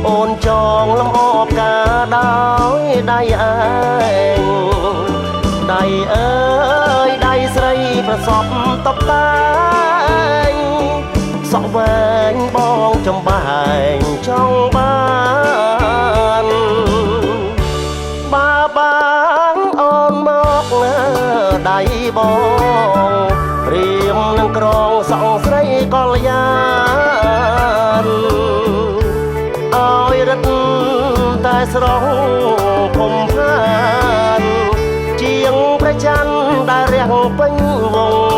អូនចងលំអបការដោយដៃឯងដៃអើយដៃស្រីប្រសពតបតែងសក់វែងបងចំបែងចង់បានងអូនមកណាដៃបងរៀមនឹងក្រងសក់ស្រីកលយានឲ្យរត់តែស្រងភុំខានជាងប្រច័នដែលរះពេញវង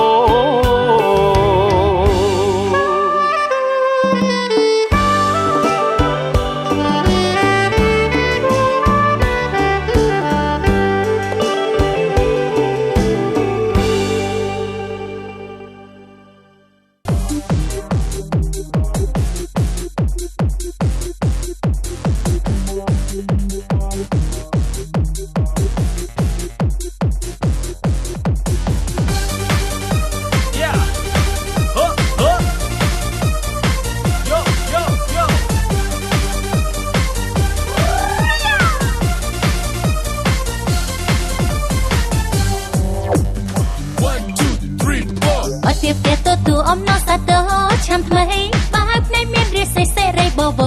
ទូអំណោះសាទរឆ្នាំថ្មីបើភ្នែកមានរាសីសេរីបប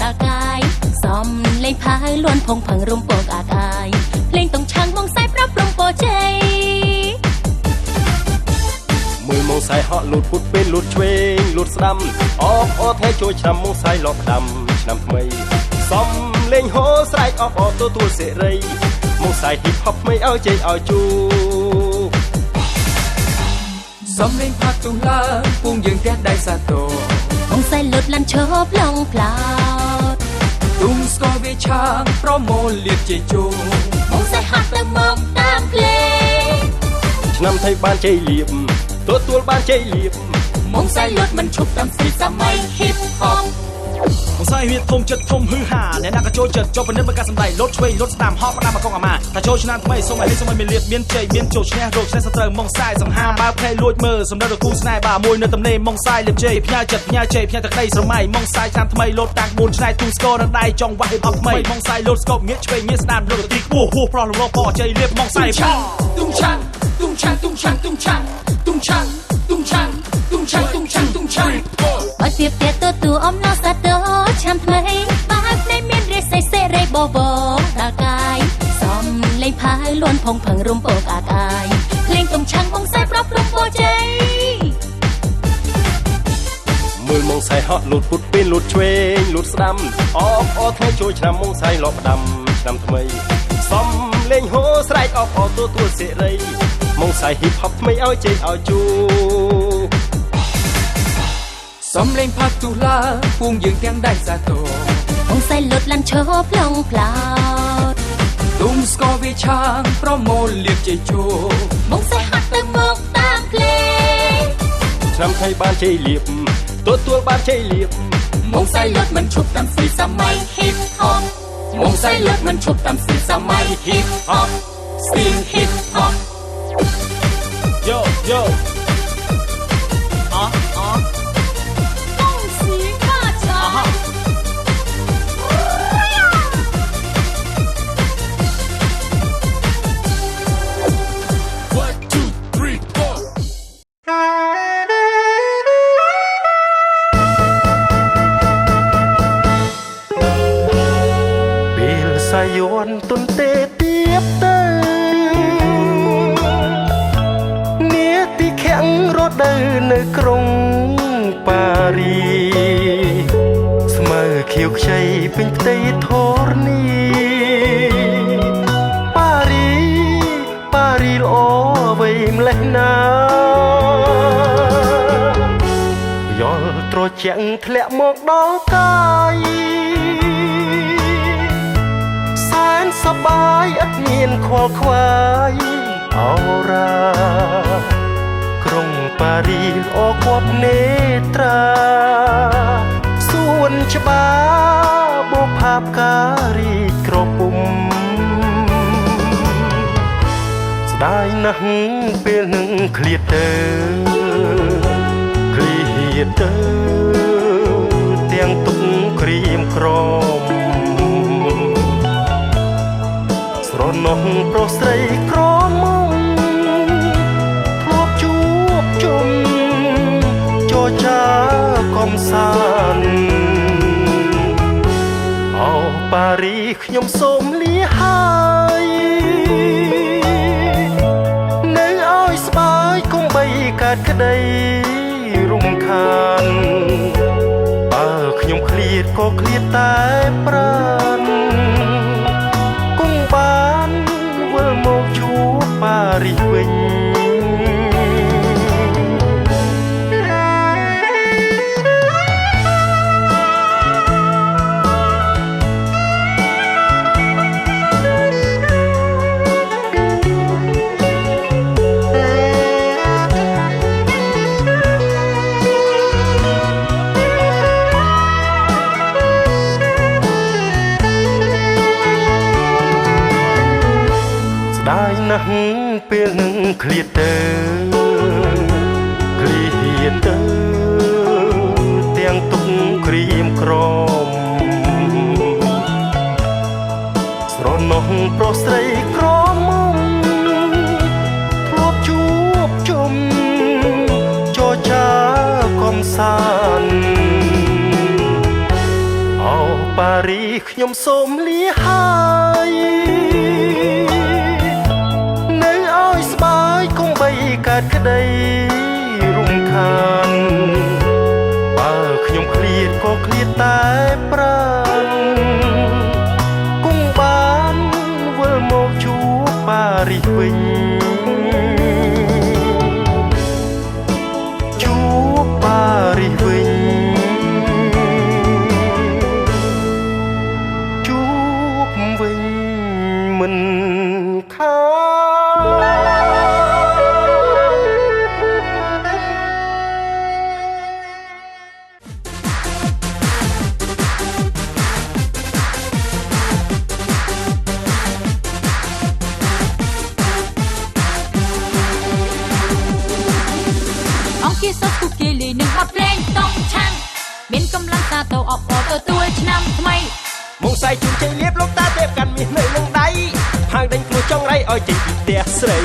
ដល់កាយសំលេងផាយលួនផុងផឹងរំពកអាកាយភ្លេងតុងឆាំងមកសាយប្រាប់ព្រំពោជ័យមើលមកសាយហក់លូតពុតពេលលូតឆ្វេងលូតស្ដាំអបអរថ្ងៃជួយឆ្នាំមកសាយលបដាំឆ្នាំថ្មីសំលេងហូស្រែកអបអរទទួលសេរីមកសាយហ៊ីបហប់ថ្មីឲ្យជ័យឲ្យជូសំលេងផាត់ទុំឡើងពងយើងទាំងដៃសាទរមកសៃលុតលាន់ឈប់ឡងផ្លោតទុំស្គរវាឆាងប្រមូលលៀបជ័យជូមកសៃហាត់ទៅមកតាមភ្លេងឆ្នាំថៃបានជ័យលៀបទទួលបានជ័យលៀបមកសៃលុតមិនឈប់តាមស្រីសម័យ hip hop មកសៃវាធំចិត្តធំហឺហាអ្នកណាក៏ចូលចិត្តចូលពិនិត្យមើលការសម្ដែងលុតឆ្វេងលុតស្ដាំហប់ផ្ដាំមកកងអាម៉ាថាចូលឆ្នាំថ្មីសូមឲ្យលេខសូមឲ្យមានលៀបមានជ័យមានជោគឈ្នះរោគឈ្នះសត្រូវមកសៃសង្ហាបើផ្លែលួចមើលសម្រាប់គូស្នេហ៍បាទមួយនៅតំណេមកសៃលៀបជ័យផ្ញើចិត្តផ្ញើជ័យផ្ញើទឹកដីស្រមៃមកសៃឆ្នាំថ្មីលុតតាំង4ឆ្នៃទូស្គរនៅដៃចង់វាស់ hip hop ថ្មីមកសៃលុតស្គប់ងាកឆ្វេងងាកស្ដាំលុតទីខ្ពស់ហួសប្រោះលំរពជ័យលៀបមកសៃទុំឆាំទុំឆាំទុំឆាំទុំឆាំទុំឆាំទុំឆាំទុំឆាំទុំឆាំទុំឆាំអត់ពីផ្ទះទូអំណោះសាទរឆ្នាំថ្មីបើភ្នែកមានរាសីសេរីបបដល់កាយសំលេងផាយលួនផុងផឹងរំពកអាកាយភ្លេងតុងឆាំងមកសៃប្រាប់ព្រំពោជ័យមើលមកសៃហក់លូតពុតពេលលូតឆ្វេងលូតស្ដាំអបអរថ្ងៃជួយឆ្នាំមកសៃលបដាំឆ្នាំថ្មីសំលេងហូស្រែកអបអរទទួលសេរីមកសៃ hip hop ថ្មីឲ្យជ័យឲ្យជូសំលេងផាត់ទូឡាពងយើងទាំងដៃសាទរមកសៃលុតលាន់ឈប់ឡងផ្លោតទុំស្គរវាឆាងប្រមូលលៀបជ័យជូមកសៃហាត់ទៅមកតាមភ្លេងឆ្នាំថៃបានជ័យលៀបទទួលបានជ័យលៀបមកសៃលុតមិនឈប់តាមស្រីសម័យ hip hop មកសៃលុតមិនឈប់តាមស្រីសម័យ hip hop still hip hop yo yo 1 2 3 4 យន់ទុនទេទៀបទៅនាទីខាំងរត់ទៅនៅក្រុងប៉ារីស្មើខៀវខ្ចីពេញផ្ទៃធរនីប៉ារីល្អអ្វីម្លេះណាយល់ត្រជាក់ធ្លាក់មកដល់កាយសែនសប្បាយឥតមានខ្វល់ខ្វាយអរ៉ាក្រុងប៉ារីអគប់នេត្រាសួនច្បារបូផាបការីក្រពុំស្ដាយណាស់ពេលនឹងឃ្លាតទៅទាំងទុកក្រៀមក្រមស្រណោះប្រុសស្រីក្រមុំធ្លាប់ជួបជុំចរចាកំសាន្តអោប៉ារីខ្ញុំសូមលាហើយនៅឲ្យស្បើយកុំបីកើតក្តីរំខានបើខ្ញុំឃ្លាតក៏ឃ្លាតតែប្រាណគង់បានវិលមកជួបប៉ារីវិញណាស់ពេលនឹងឃ្លាតទៅទាំងទុកក្រៀមក្រមស្រណោះប្រុសស្រីក្រមុំធ្លាប់ជួបជុំចរចាកំសាន្តអោប៉ារីខ្ញុំសូមលាហើយកើតក្តីរំខានបើខ្ញុំឃ្លាតក៏ឃ្លាតតែប្រាណគង់បានវិលមកជួបប៉ារីវិញជួបប៉ារីវិញជួបវិញមិនខានមកសៃជូនជ័យលៀបលោកតាទេពកាន់មាសនៅនឹងដៃផាងដេញខ្លួនចង់រៃឲ្យចេញពីផ្ទះស្រី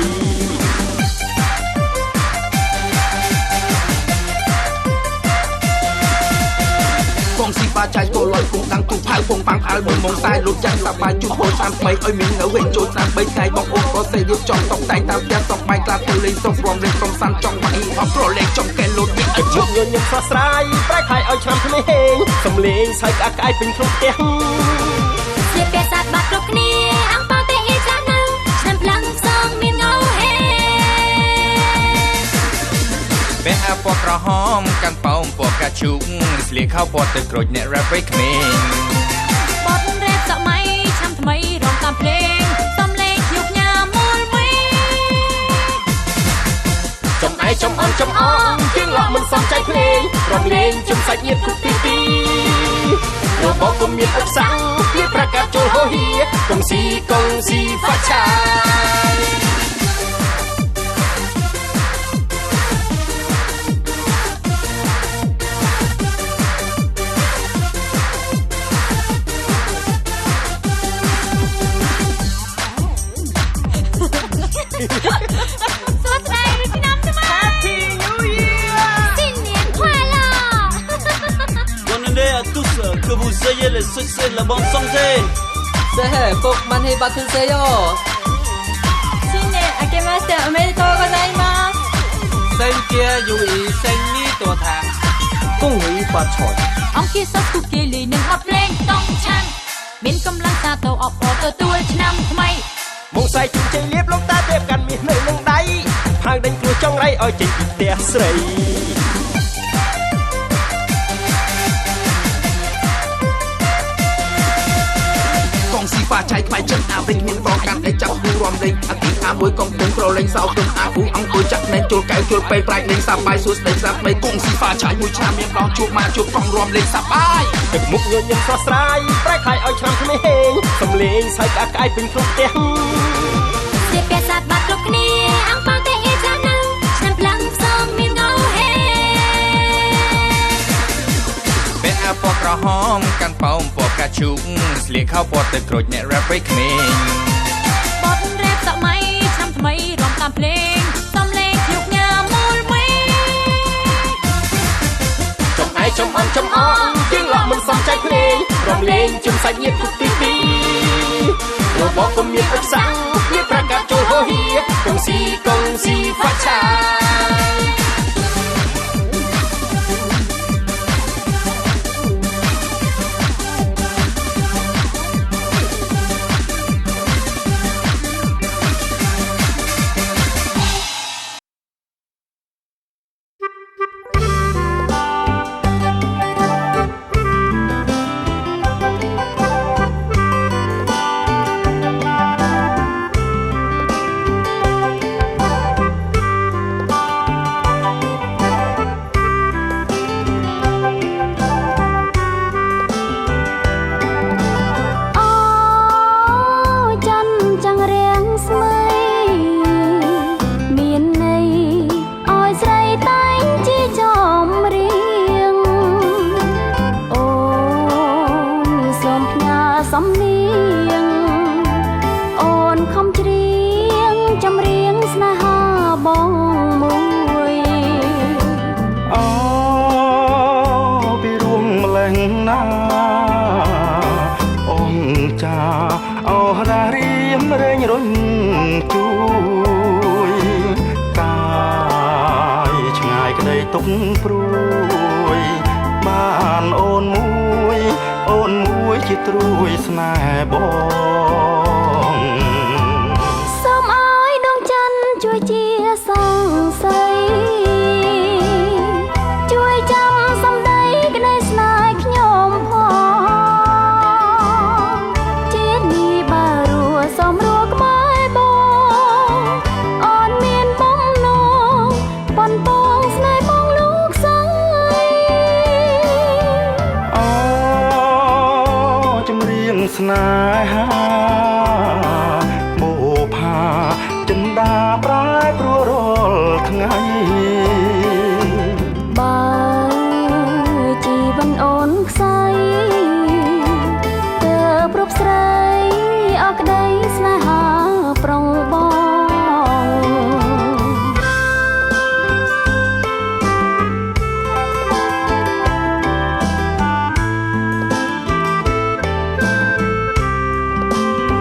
កងស៊ីបាចៃគោលយគង់តាំងទូផៅពងបាំងផ្អើលមួយមកតែលោកចាស់សប្បាយជួបពលតាមថ្មីឲ្យមាននៅវិញចូលតាម3ថ្ងៃបងអូនក៏សេរៀបចំតុបតែងតាមផ្ទះតុបបែកក្លាទៅលេងសុំរំលេងកំសាន្តចង់បាយអបប្រលេងចំកែលូតនេះឲ្យជប់ញញឹមស្រស់ស្រាយប្រែខៃឲ្យឆ្នាំថ្មីហេងសំលេងសើចក្អាក់ក្អាយពេញក្នុងផ្ទះជាពាក្យសាត់បាត់គ្រប់គ្នាអំពើទេអ៊ីចានៅឆ្នាំផ្លាំងផ្សងមានងៅហេពេលអាពណ៌ក្រហមកាន់ប៉ោមពណ៌កាជូកស្លៀកខោពណ៌ទឹកក្រូចអ្នករ៉ាប់ពេកក្មេងបទរ៉េបសម័យឆ្នាំថ្មីរំតាមភ្លេងសំលេងយុគញ៉ាមូលមីចំអែចំអន់ចំអងជាងលក់មិនសំចៃភ្លេងរំលេងចំសាច់ញាតិគ្រប់ទីរបស់គុំមានអបសាំងពីប្រកាសចូលហោហៀកុំស៊ីហ្វាឆាQue vous ayez le succès de la bonne santé. せ僕マネバトルせよ新年明けましておめでとうございます เส้นเกียร์อยู่อีเส้นนี้ตัวทาง กุ้งหวีปลาช่อน អង្គាសសុខទុកគេលីនឹងអត់ភ្លេងต้องឆាំងមានកម្លាំងតាទៅអបអរទទួលឆ្នាំថ្មី មកស្អែកជិះលៀបលោកតាទៀបកាន់មាសនៅនឹងដៃផៅដេញគ្រួចង់រៃឲ្យចេញពីផ្ទះស្រី កងស៊ីហ្វាចៃខ្វាយចិត្តអាវិញមានប្រកាន់តែចាប់គូរំលេងអតិអាមួយកងទាំងប្រលេងសោទុំអាគូអង្គុយចាក់ណែនជួលកែវជួលពេលប្រាច់លេងសប្បាយសួស្ដីស្រាប់បីកងស៊ីហ្វាចៃមួយឆ្នាំមានដងជួបមកជួបកងរំលេងសប្បាយ ទឹកមុខញញឹមស្រស់ស្រាយប្រែខ្លាយឲ្យឆ្នាំក្មេងសំលេងសើចក្អាកក្អាយពេញក្នុងផ្ទះ ជាពាក្យសាបាត់គ្រប់គ្នាអង្គប៉ាតែអ៊ីចាណាំឆ្នាំផ្លាំងផ្សំមានងោហេ ពេលអាពណ៌ក្រហមកាន់ប៉ោមពណ៌កាជូកស្លៀកខោពណ៌ទឹកក្រូចអ្នករ៉ាប់វិញក្មេង បទរ៉េបសម័យឆ្នាំថ្មីរំតាមភ្លេងសំលេងយុគញ៉ាមូលមេ ចំអែចំអន់ចំអងជាងលក់មិនសមใจភ្លេងរំលេងជុំសាច់ញាតិគុកទីពីររបស់គុំមានអឹកសាំងមានប្រកាសចូលហោហៀកងស៊ីហ្វាឆា ទុកព្រួយបានអូនមួយជាត្រួយស្នេហ៍បង សូមឲ្យដងច័ន្ទជួយជាសង្ស័យជួយចាំសម្ដីក្តីស្នេហ៍ខ្ញុំផងជាតិនេះបើរួសូមរួក្បែរបងអូនមានបំណងប៉ុនបងស្នេហ៍បងលោកស្រីអូចម្រៀងស្នេហាបុផាចិន្តាប្រែប្រួលរាល់ថ្ងៃ បើជីវិតអូនខ្សែទើបរូបស្រីអរក្តីស្នេហាប្រុងបង អ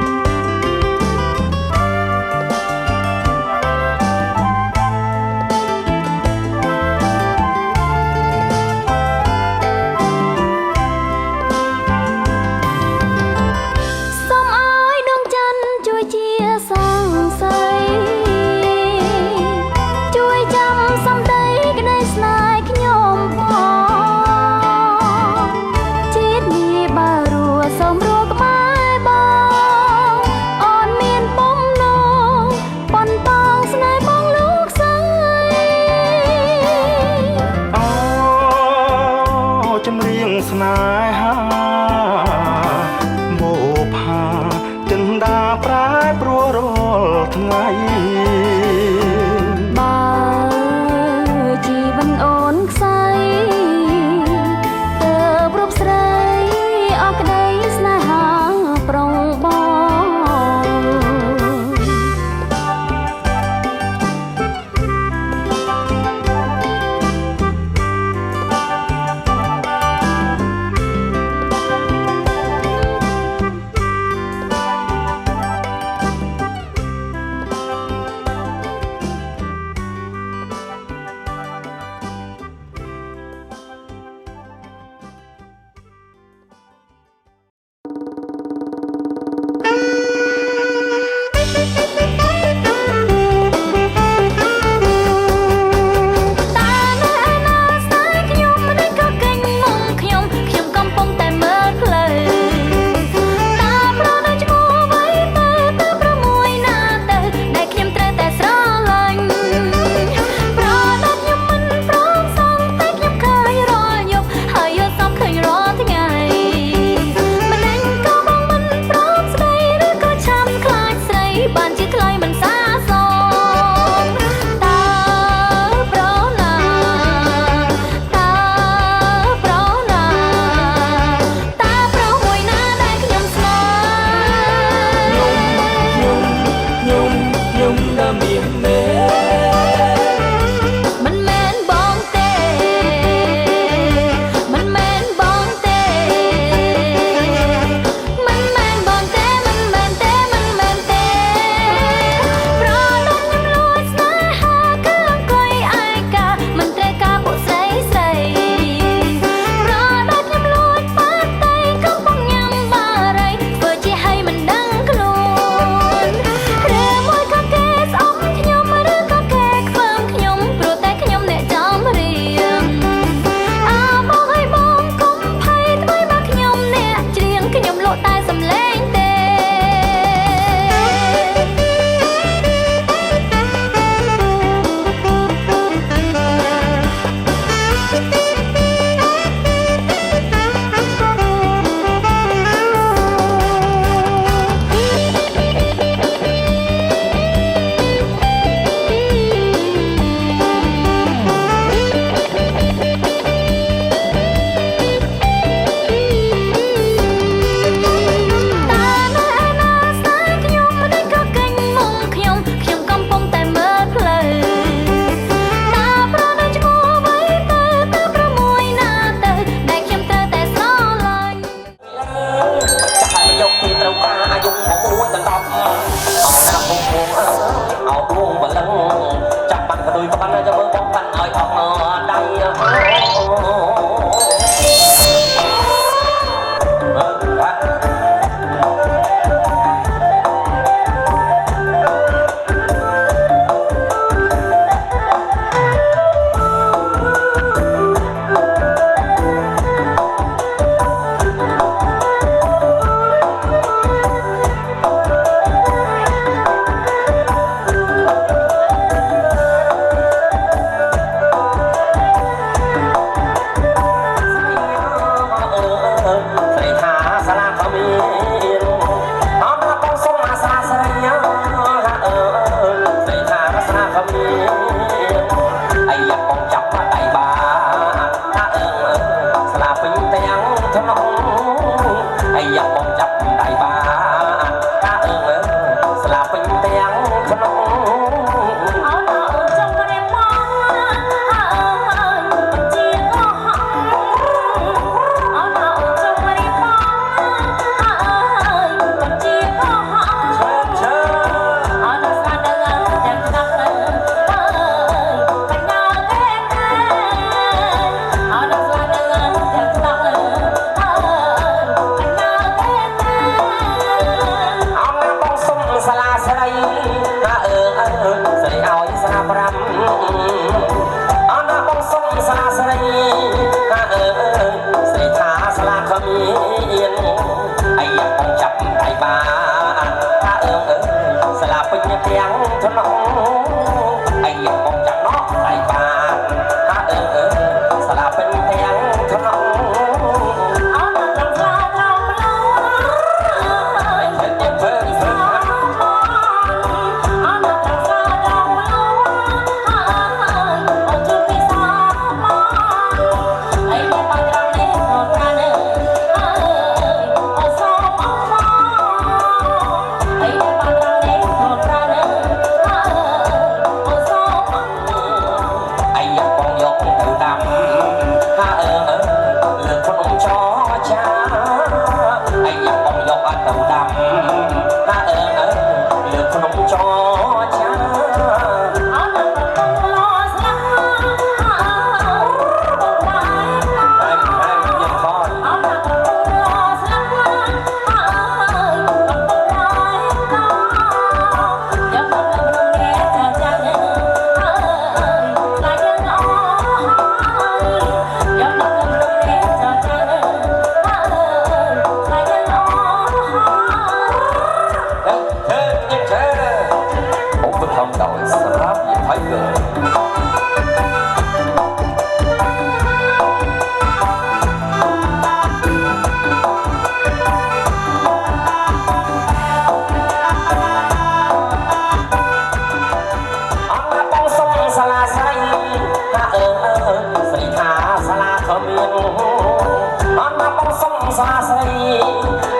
ខមៀនអនណាបងសុំសាស្រី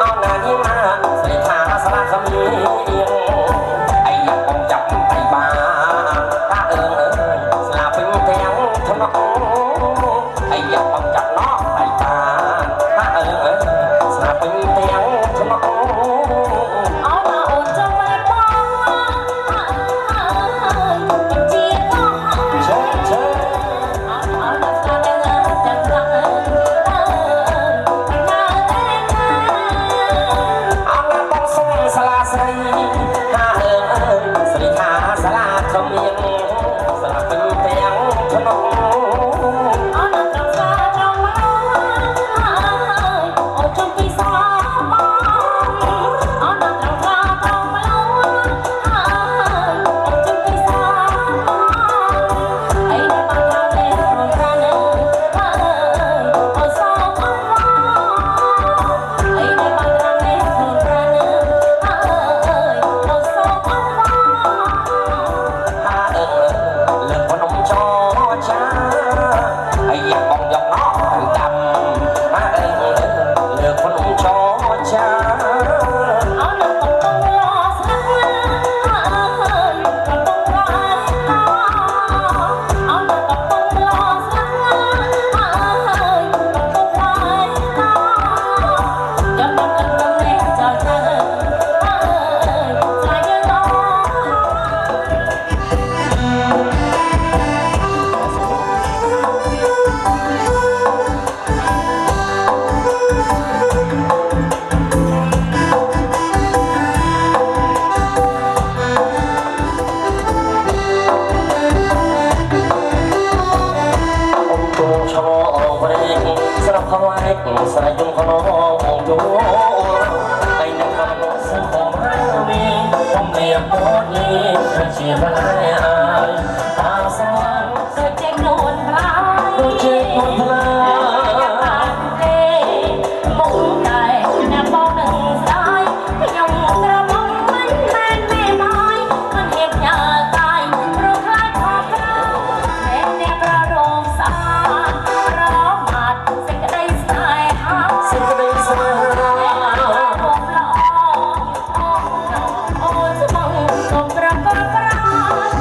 អនណាយីណាស្រីថាស្លាខមៀនអីយ៉ាបងចាប់បៃបាតាអើយស្លាពេញទាំងថ្នាក់អីយ៉ាបងចាប់ណោះបៃបាតាអើយស្លាពេញទាំងថ្នាក់អនណាអូនចាំបៃបាជាក៏ជើជើស្រ័យយំក្នុងយូហើយនឹងខំនោះសឹងผมហើយមានผมមានពតនេះជាបលាយតាសងដូចចេញខ្លួនផ្លាយដូចចេញខ្លួនផ្លាយបានទេមុខតែណាបងនឹងស្ដាយខ្ញុំត្រមងមិនមែនមេបាយមិនហៀបញើកាយព្រោះខ្លាចខកក្រៅតែអ្នកប្ររងសារមាត់សេចក្តីស្នេហាសេចក្តីស្នេហាអូស្មងកុំប្រកបប្រា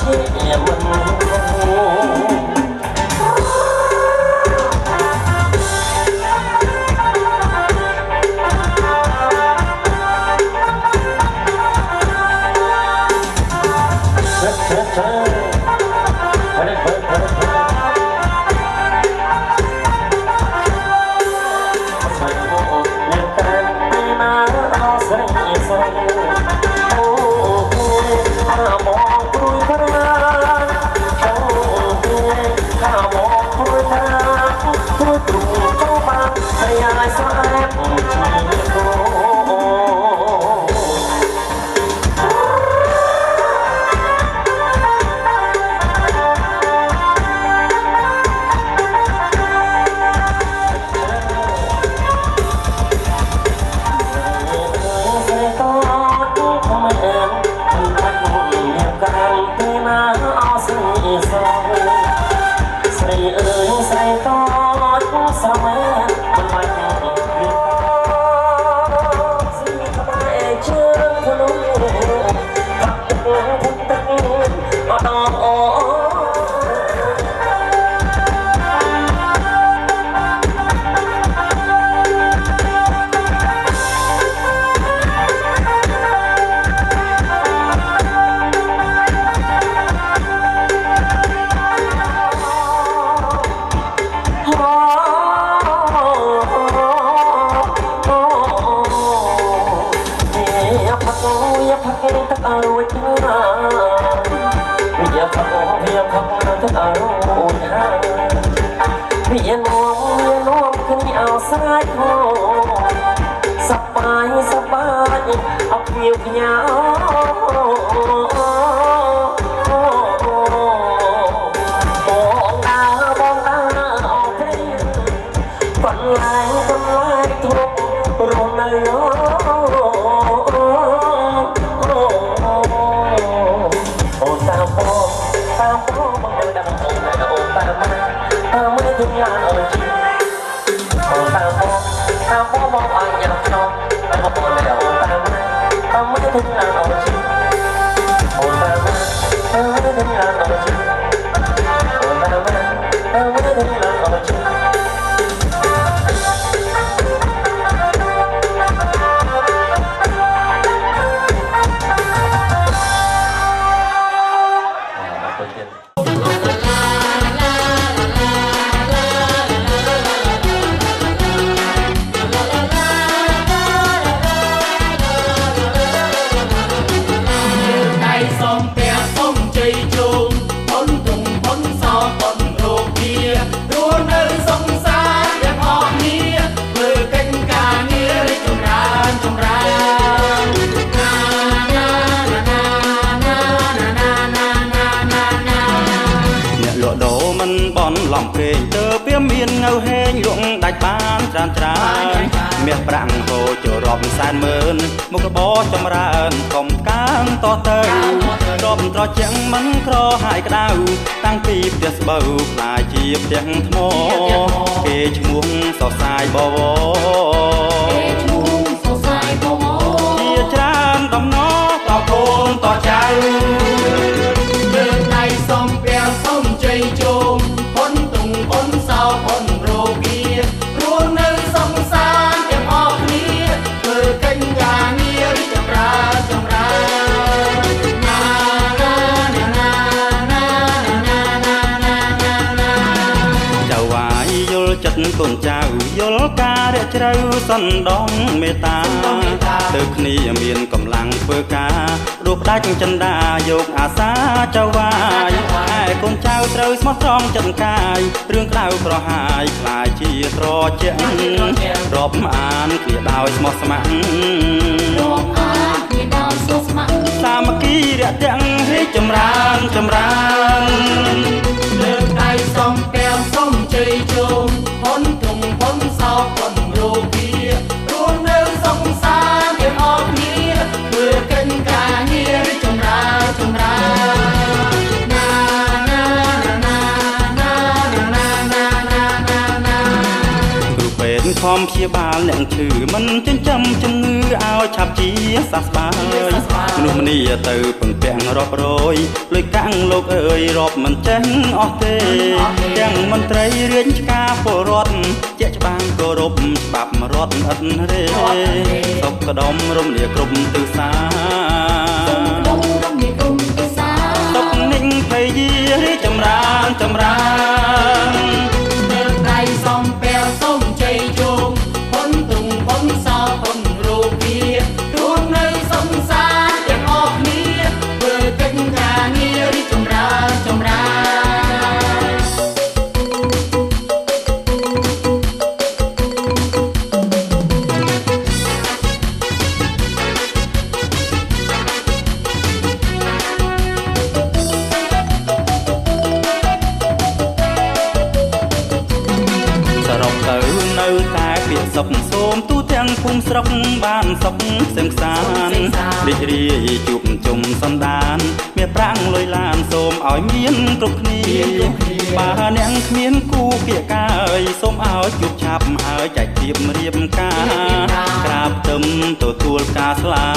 ជាមិនមាសប្រាំងហូរចូលរាប់សែនម៉ឺនមុខរបរចម្រើនកុំកាងតទៅដបត្រជាងមិនក្រហាយក្តៅតាំងពីផ្ទះស្បូវខ្លាយជាផ្ទះថ្មគេឈ្មោះសរសាយបវរជាច្រើនដំណរតកូនតចៅលើកដៃសុំព្រះសុំជ័យជោមផុនទុងផុនសោផុនរោគារស់នៅសង្សារទាំងអស់គ្នាធ្វើកិច្ចការងារចម្រើនចម្រើនណាណាណាណាណាណាចៅវាយយល់ចិត្តកូនចៅយល់ការរជ្រៅសណ្ដំមេត្តាទៅគ្នាមានកម្លាំងធ្វើការរូបដាច់ចិន្តាយកអាសាចៅវាយឯកូនចៅត្រូវស្មោះត្រង់ចិត្តកាយរឿងក្តៅក្រហាយខ្លាយជាត្រជាក់រាប់អានគ្នាដោយស្មោះស្ម័គ្រសាមគ្គីរយៈទាំងហេចម្រើនចម្រើនលើកដៃសុំព្រះសុំជ័យជោមផុនទុំផុនសោផុនរោគារស់នៅសង្សារទាំងអស់គ្នាធ្វើកិច្ចការងារចម្រើនចម្រើនណាណាណាណាណាណាណាណាណាគ្រូពេទ្យ ខំព្យាបាលអ្នកឈឺមិនចិញ្ចឹមជំងឺឲ្យឆាប់ជាសះស្បើយមនុស្សម្នាទៅពឹងពាំងរាប់រយលុយកាំងលោកអើយរាប់មិនចេះអស់ទេទាំងមន្ត្រីរាជការពលរដ្ឋជាក់ច្បាំងគោរពច្បាប់រដ្ឋឥតរេសុខក្តំរមនាគ្រប់ទិសាសុខninhភ័យយារីចម្រើនចម្រើននៅដៃសំពេលសូមជ័យជោគพ้นទុំพ้นសោพ้នរូបវារួននៅសង្សារទាំងអស់គ្នាធ្វើកិច្ចការងាររីចម្រើនចម្រើននៅតែពាក្យសុខសូមទូទាំងភូមិស្រុកបានសុខសឹងសានរីករាយជួបជុំសំដានមានប្រាំងលុយឡានសូមឲ្យមានគ្រប់គ្នាបើអ្នកគ្មានគូពាក្យកាយសូមឲ្យជួបឆាប់ហើយចែកទៀបរៀបការក្រាបទឹមទទួលការស្លា